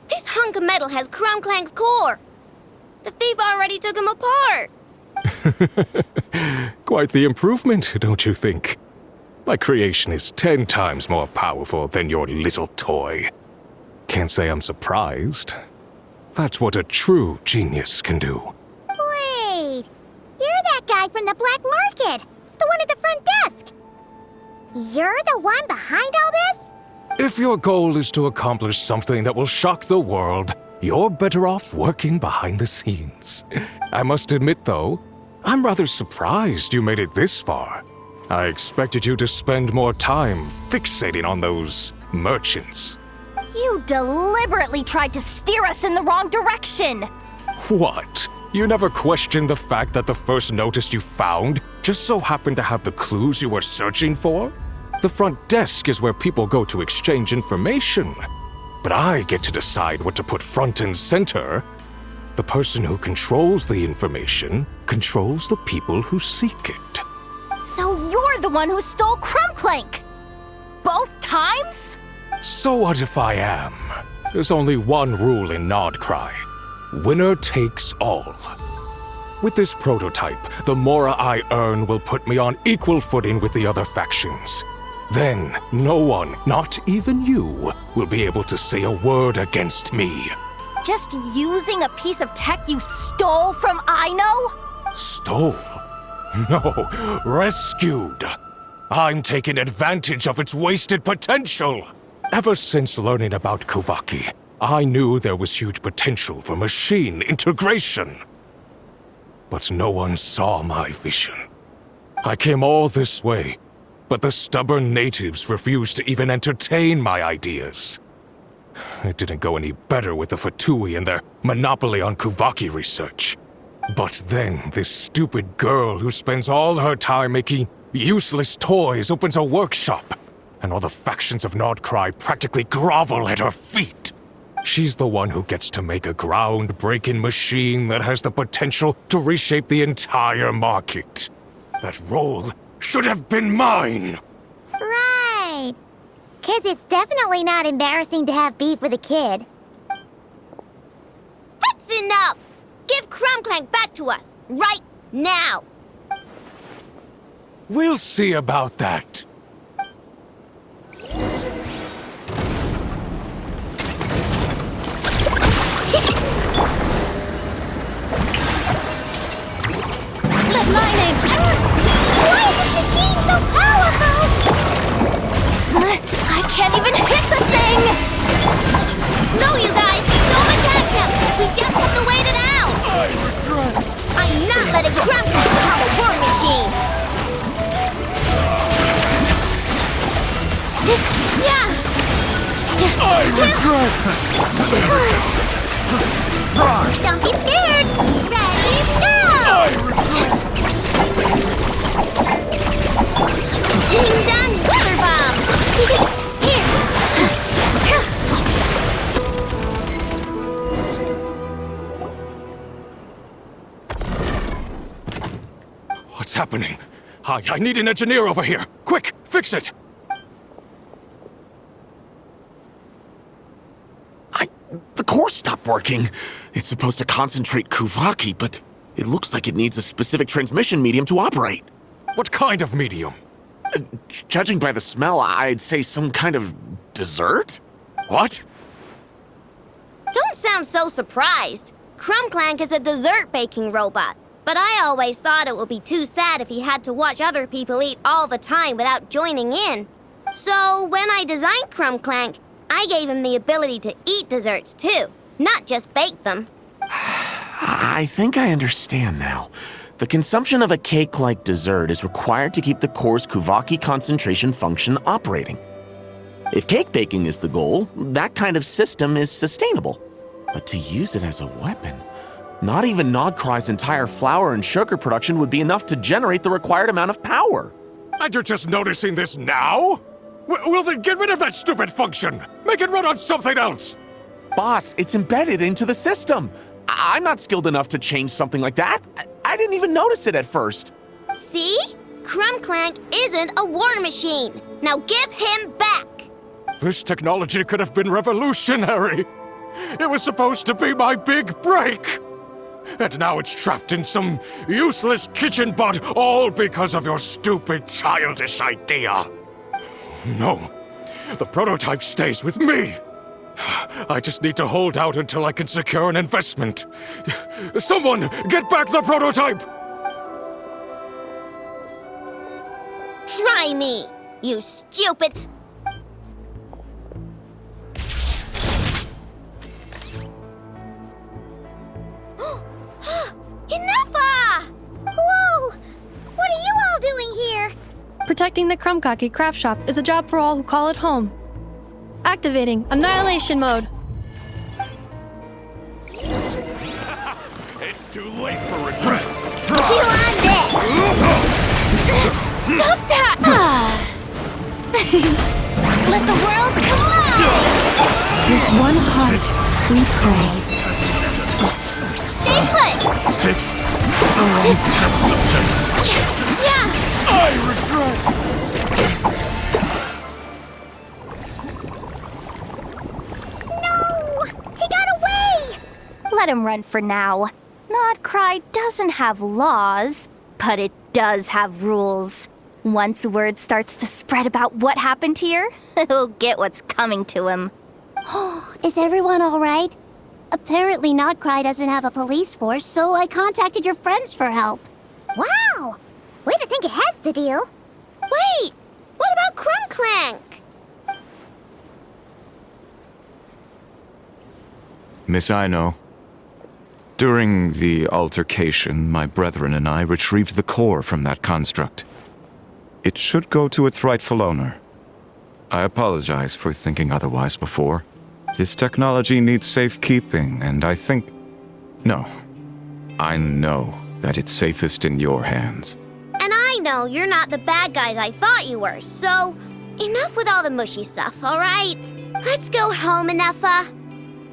This hunk of metal has Krumklank's core. The thief already took him apart. Quite the improvement, don't you think? My creation is 10 times more powerful than your little toy. Can't say I'm surprised. That's what a true genius can do. Wait, you're that guy from the black market. The one at the front desk. You're the one behind all this? If your goal is to accomplish something that will shock the world, you're better off working behind the scenes. I must admit, though, I'm rather surprised you made it this far. I expected you to spend more time fixating on those merchants. You deliberately tried to steer us in the wrong direction! What? You never questioned the fact that the first notice you found just so happened to have the clues you were searching for? The front desk is where people go to exchange information. But I get to decide what to put front and center. The person who controls the information controls the people who seek it. So you're the one who stole Krumkake! Both times? So what if I am? There's only one rule in Nodcry. Winner takes all. With this prototype, the Mora I earn will put me on equal footing with the other factions. Then, no one, not even you, will be able to say a word against me. Just using a piece of tech you stole from Aino? Stole? No, rescued. I'm taking advantage of its wasted potential. Ever since learning about Kuuvahki, I knew there was huge potential for machine integration. But no one saw my vision. I came all this way, but the stubborn natives refused to even entertain my ideas. It didn't go any better with the Fatui and their monopoly on Kuuvahki research. But then this stupid girl who spends all her time making useless toys opens a workshop, and all the factions of Nodcry practically grovel at her feet. She's the one who gets to make a groundbreaking machine that has the potential to reshape the entire market. That role should have been mine! Right. 'Cause it's definitely not embarrassing to have beef with a kid. That's enough! Give Krumkake back to us, right now! We'll see about that. But my name... Why is this machine so powerful? I can't even hit the thing! No, you guys! Don't attack him! We just have to wait it out! I'm not letting Krumkake become a war machine! Yeah! I regret! Don't be scared! Ready, go! Dinggg Weather Bomb! What's happening? I need an engineer over here! Quick, fix it! The core stopped working. It's supposed to concentrate Kuuvahki, but it looks like it needs a specific transmission medium to operate. What kind of medium? Judging by the smell, I'd say some kind of dessert? What? Don't sound so surprised. Krumkake is a dessert baking robot, but I always thought it would be too sad if he had to watch other people eat all the time without joining in. So when I designed Krumkake, I gave him the ability to eat desserts too, not just bake them. I think I understand now. The consumption of a cake-like dessert is required to keep the core's Kuuvahki concentration function operating. If cake baking is the goal, that kind of system is sustainable. But to use it as a weapon, not even Nodcry's entire flour and sugar production would be enough to generate the required amount of power. And you're just noticing this now? Well then get rid of that stupid function! Make it run on something else! Boss, it's embedded into the system. I'm not skilled enough to change something like that. I didn't even notice it at first. See? Krumkake isn't a war machine. Now give him back. This technology could have been revolutionary. It was supposed to be my big break. And now it's trapped in some useless kitchen bot, all because of your stupid, childish idea. No, the prototype stays with me. I just need to hold out until I can secure an investment. Someone, get back the prototype! Try me, you stupid... Enough! Whoa! What are you all doing here? Protecting the Krumkake Craftshop is a job for all who call it home. Activating Annihilation Mode. It's too late for regrets. Stop that! Let the world collide! With one heart, we pray. Stay put! Yeah! I regret! No! He got away! Let him run for now. Nodcry doesn't have laws, but it does have rules. Once word starts to spread about what happened here, he'll get what's coming to him. Is everyone all right? Apparently Nodcry doesn't have a police force, so I contacted your friends for help. Wow! Way to think ahead's the deal. Wait! What about Krumkake? Miss Aino, during the altercation, my brethren and I retrieved the core from that construct. It should go to its rightful owner. I apologize for thinking otherwise before. This technology needs safekeeping, and I think... No. I know that it's safest in your hands. And I know you're not the bad guys I thought you were, so... Enough with all the mushy stuff, alright? Let's go home, Enougha.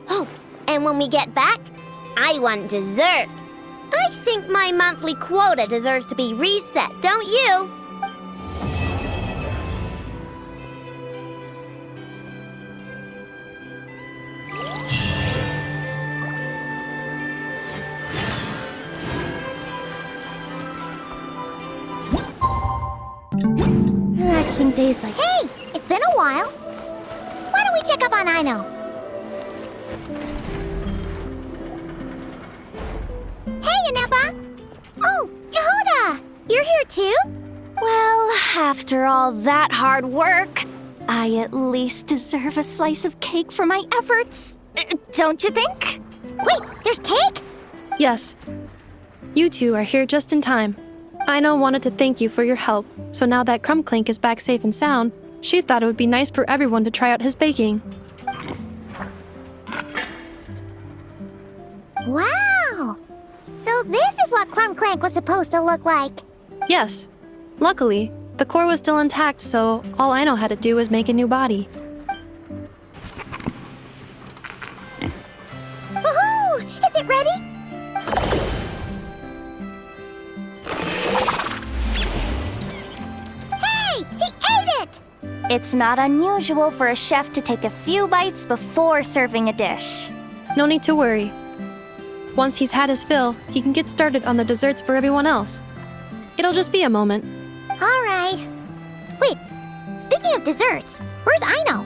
Oh, and when we get back, I want dessert. I think my monthly quota deserves to be reset, don't you? Relaxing days like... Hey! It's been a while. Why don't we check up on Aino? Hey, Enougha! Oh, Yehuda! You're here too? Well, after all that hard work, I at least deserve a slice of cake for my efforts. Don't you think? Wait, there's cake? Yes. You two are here just in time. Aino wanted to thank you for your help, so now that Krumkake is back safe and sound, she thought it would be nice for everyone to try out his baking. Wow! So this is what Krumkake was supposed to look like. Yes. Luckily, the core was still intact, so all Aino had to do was make a new body. Woohoo! Is it ready? Hey! He ate it! It's not unusual for a chef to take a few bites before serving a dish. No need to worry. Once he's had his fill, he can get started on the desserts for everyone else. It'll just be a moment. All right. Wait, speaking of desserts, where's Aino?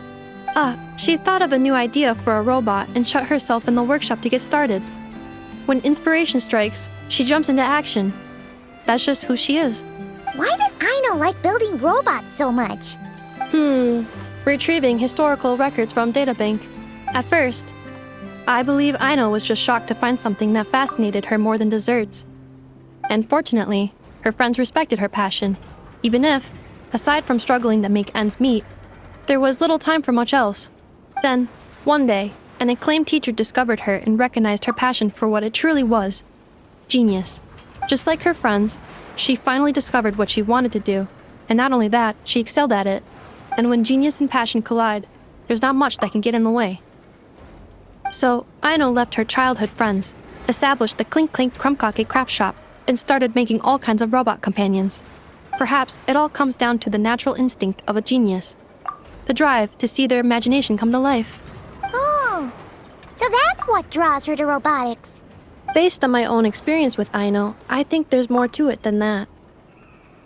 She thought of a new idea for a robot and shut herself in the workshop to get started. When inspiration strikes, she jumps into action. That's just who she is. Why does Aino like building robots so much? Retrieving historical records from databank. At first, I believe Aino was just shocked to find something that fascinated her more than desserts. And fortunately, her friends respected her passion, even if, aside from struggling to make ends meet, there was little time for much else. Then, one day, an acclaimed teacher discovered her and recognized her passion for what it truly was: genius. Just like her friends, she finally discovered what she wanted to do, and not only that, she excelled at it. And when genius and passion collide, there's not much that can get in the way. So, Aino left her childhood friends, established the Clink Clank Krumkake Craftshop, and started making all kinds of robot companions. Perhaps it all comes down to the natural instinct of a genius. The drive to see their imagination come to life. Oh, so that's what draws her to robotics. Based on my own experience with Aino, I think there's more to it than that.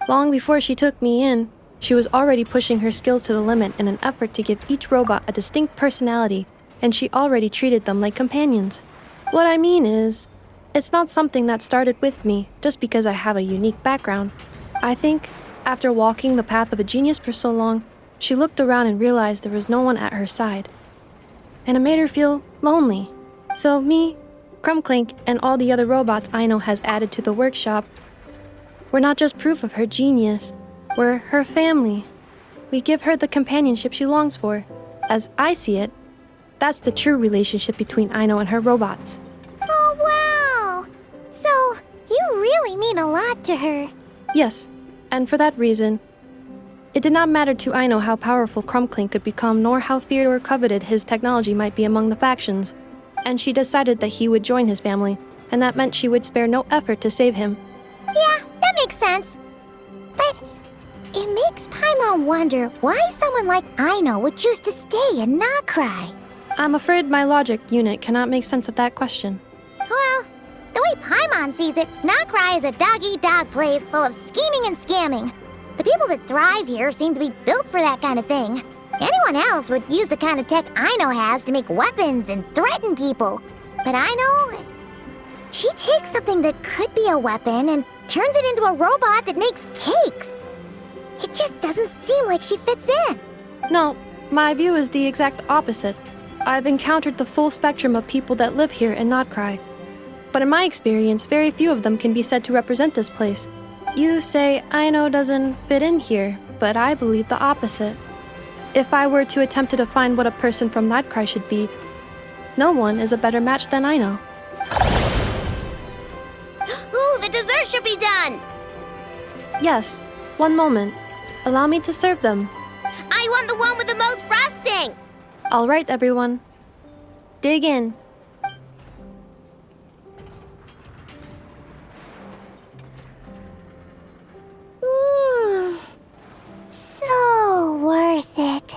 Long before she took me in, she was already pushing her skills to the limit in an effort to give each robot a distinct personality, and she already treated them like companions. What I mean is, it's not something that started with me just because I have a unique background. I think, after walking the path of a genius for so long, she looked around and realized there was no one at her side. And it made her feel lonely. So me, Clink Clank, and all the other robots Aino has added to the workshop, we're not just proof of her genius, we're her family. We give her the companionship she longs for. As I see it, that's the true relationship between Aino and her robots. Oh, wow! So, you really mean a lot to her. Yes, and for that reason, it did not matter to Aino how powerful Clink Clank could become, nor how feared or coveted his technology might be among the factions. And she decided that he would join his family, and that meant she would spare no effort to save him. Yeah, that makes sense. But it makes Paimon wonder why someone like Aino would choose to stay and not cry. I'm afraid my logic unit cannot make sense of that question. Well, the way Paimon sees it, Nokrai is a dog-eat-dog place full of scheming and scamming. The people that thrive here seem to be built for that kind of thing. Anyone else would use the kind of tech Aino has to make weapons and threaten people. But Aino, she takes something that could be a weapon and turns it into a robot that makes cakes. It just doesn't seem like she fits in. No, my view is the exact opposite. I've encountered the full spectrum of people that live here in Nokrai. But in my experience, very few of them can be said to represent this place. You say Aino doesn't fit in here, but I believe the opposite. If I were to attempt to define what a person from Nokrai should be, no one is a better match than Aino. Ooh, the dessert should be done! Yes, one moment. Allow me to serve them. I want the one with the most frosting! All right, everyone. Dig in. So worth it.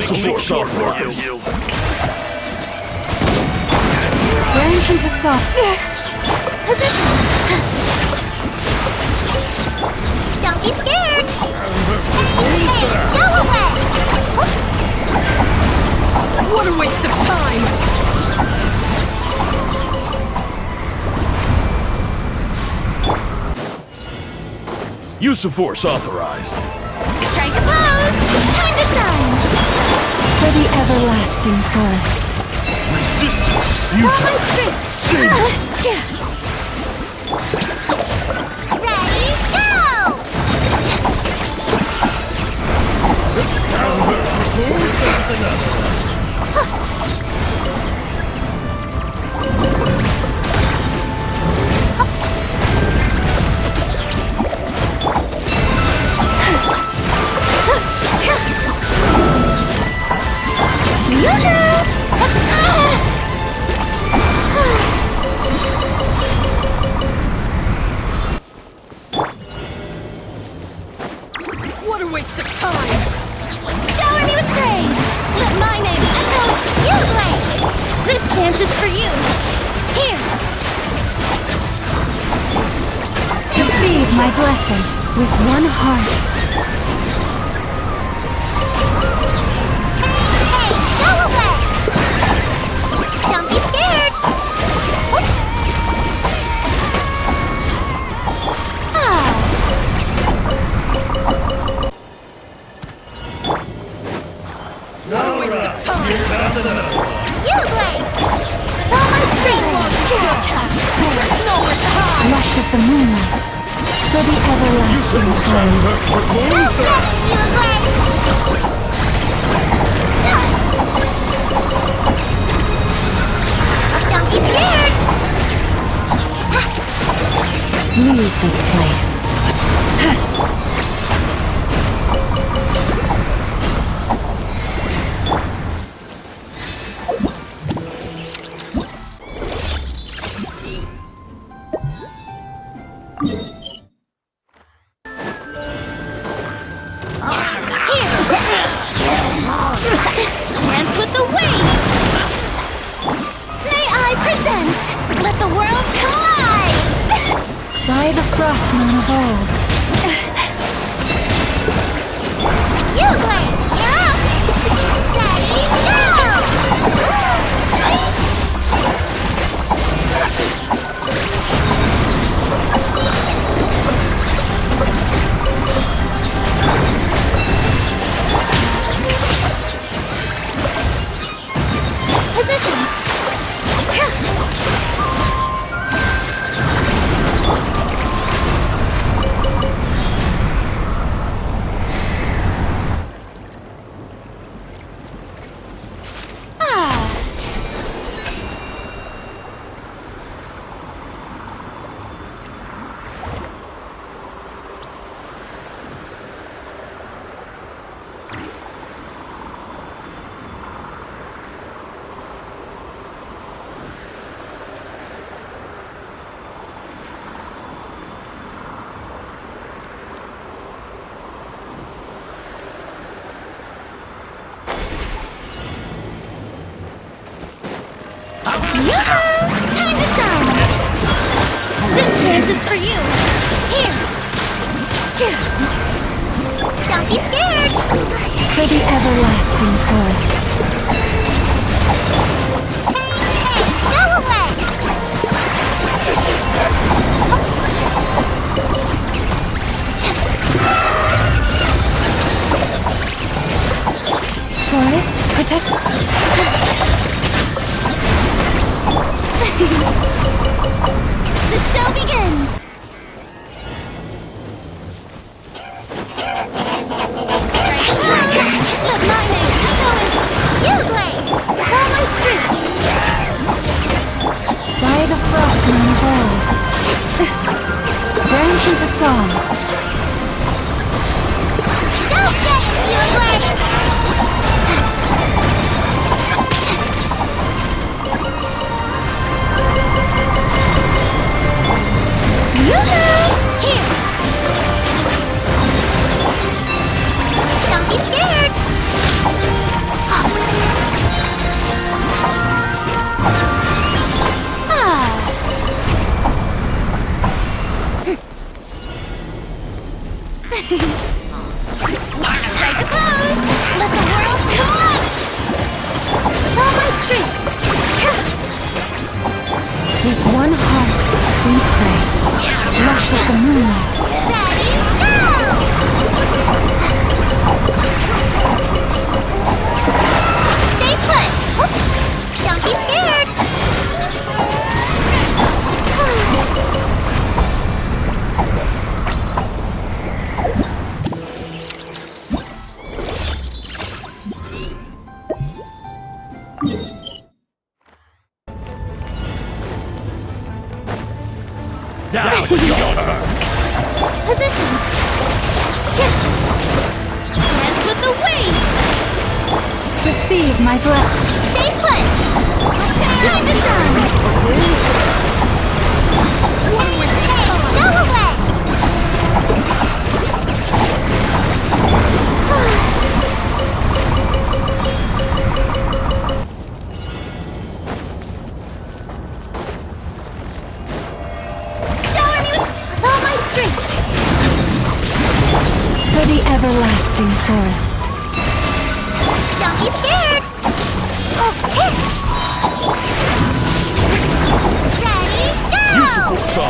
Use the force authorized. Branch into soft. Positions. Don't be scared. Hey, go away. What a waste of time! Use of force authorized. Strike a pose. Time to shine. For the everlasting forest. Resistance is Draw my futile. strength. Ready, go! What a waste of time! Shower me with praise! Let my name echo you blade! This dance is for you! Here! Receive my blessing with one heart. Hey, go away! Don't be scared! What a waste of time! You blade! All my strength! There's nowhere to hide! Lush as the moonlight. For the everlasting praise. Don't get it, you blade! Don't be scared! Leave this place. Dance with the waves! May I present? Let the world collide! By the frost moon of old. You blade! You're up! Ready, go! Positions! Yoo-hoo! Time to shine! This dance is for you! Here! Cheer! Don't be scared! For the everlasting forest. Hey, go away! Forest, protect. The show begins! Strike a pose! Let my name echo as you blade! With all my strength! By the frost moon of old. Branch into song. Don't get it, you blade! Yoo-hoo! Here! Don't be scared! prey. Lush as the moonlight. Ready, go! Stay put! Don't be scared! Positions! Dance with the waves! Receive my blessing. Stay put! Time to shine! Go away! Shower me with all my strength! For the everlasting forest. Don't be scared! Okay! Ready, go!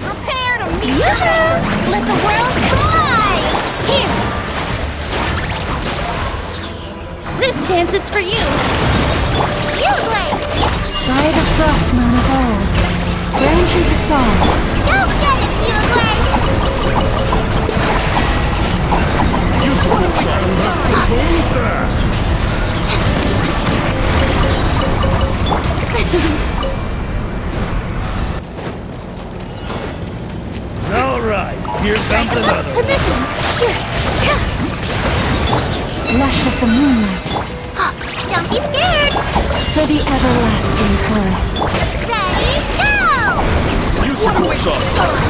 Prepare to meet the show! Let the world fly! Here! This dance is for you! You play! By the frost moon of old, branch into song. Go get it, you play! All right, here comes another. Positions! Lush as the moonlight. Don't be scared! For the everlasting forest. Ready, go! What a waste of time!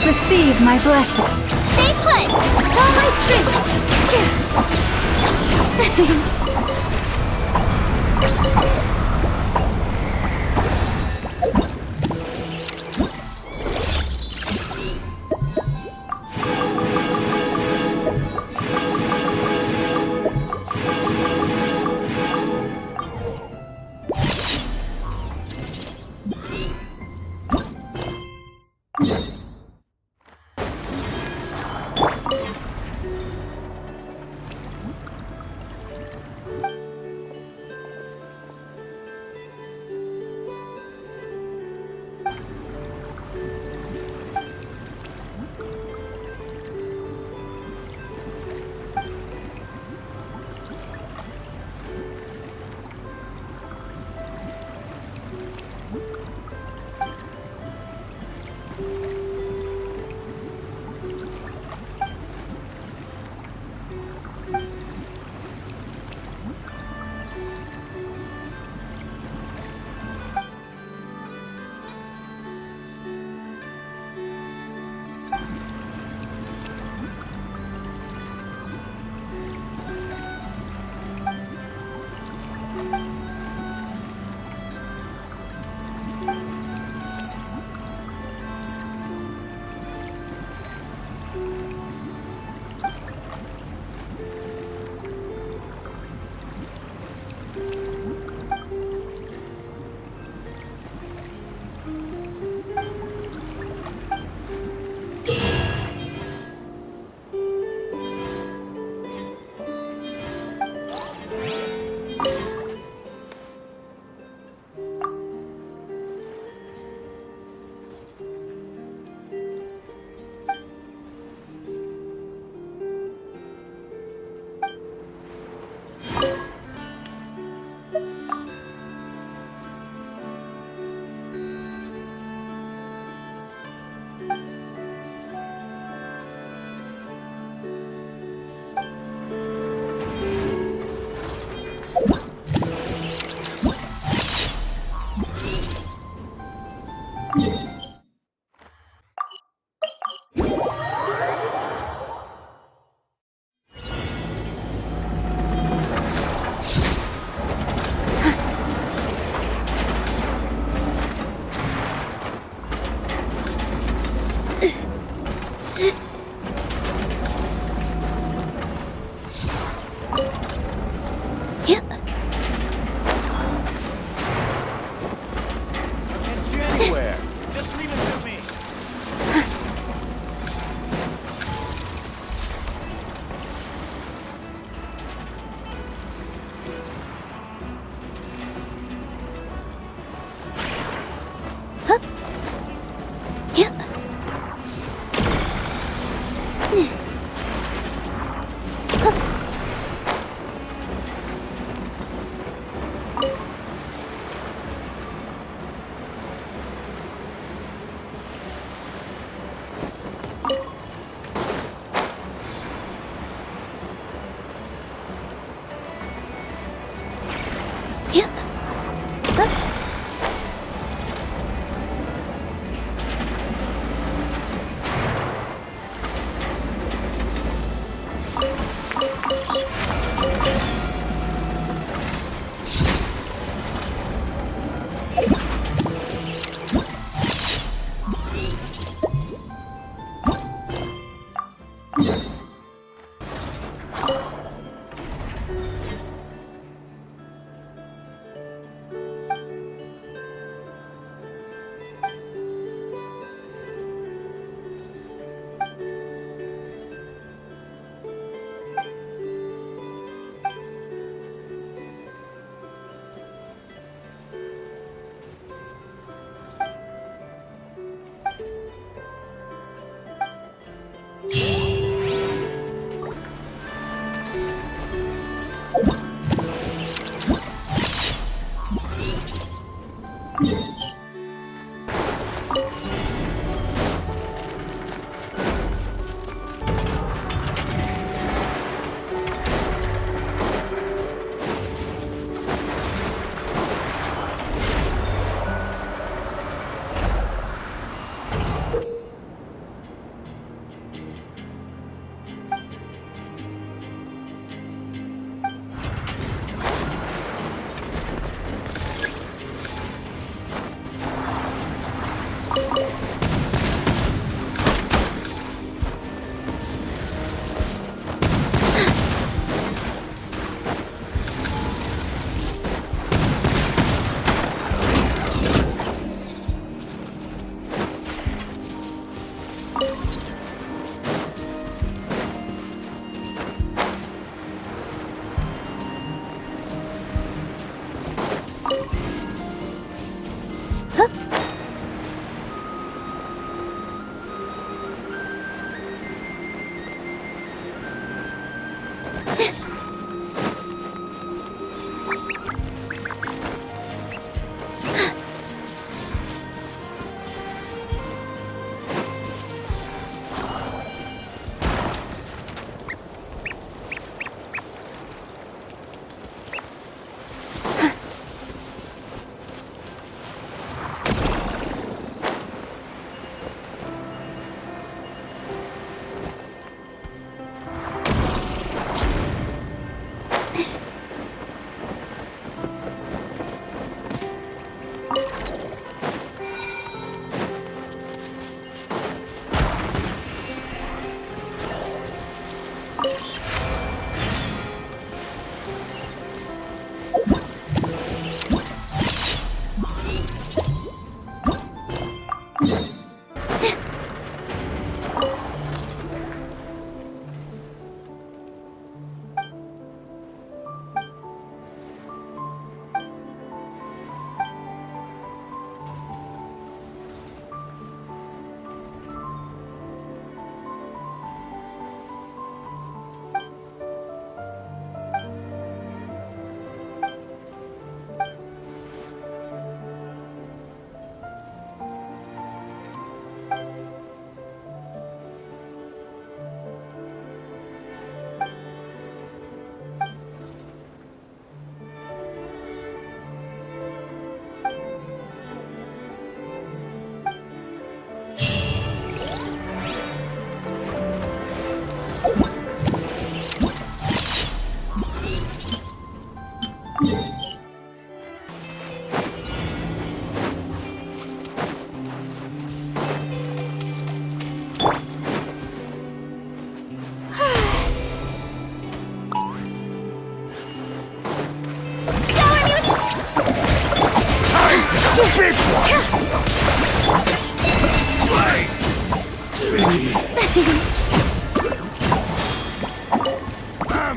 Receive my blessing. Stay put! All my strength!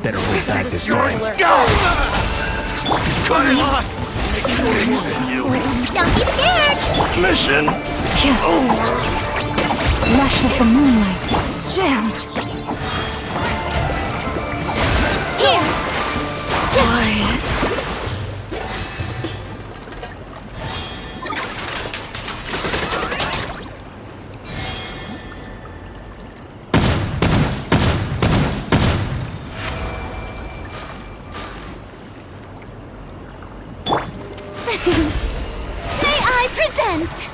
Better hold back this time. I'm lost! Don't be scared! Mission over! Lush as the moonlight, chance. Here! Quiet. May I present?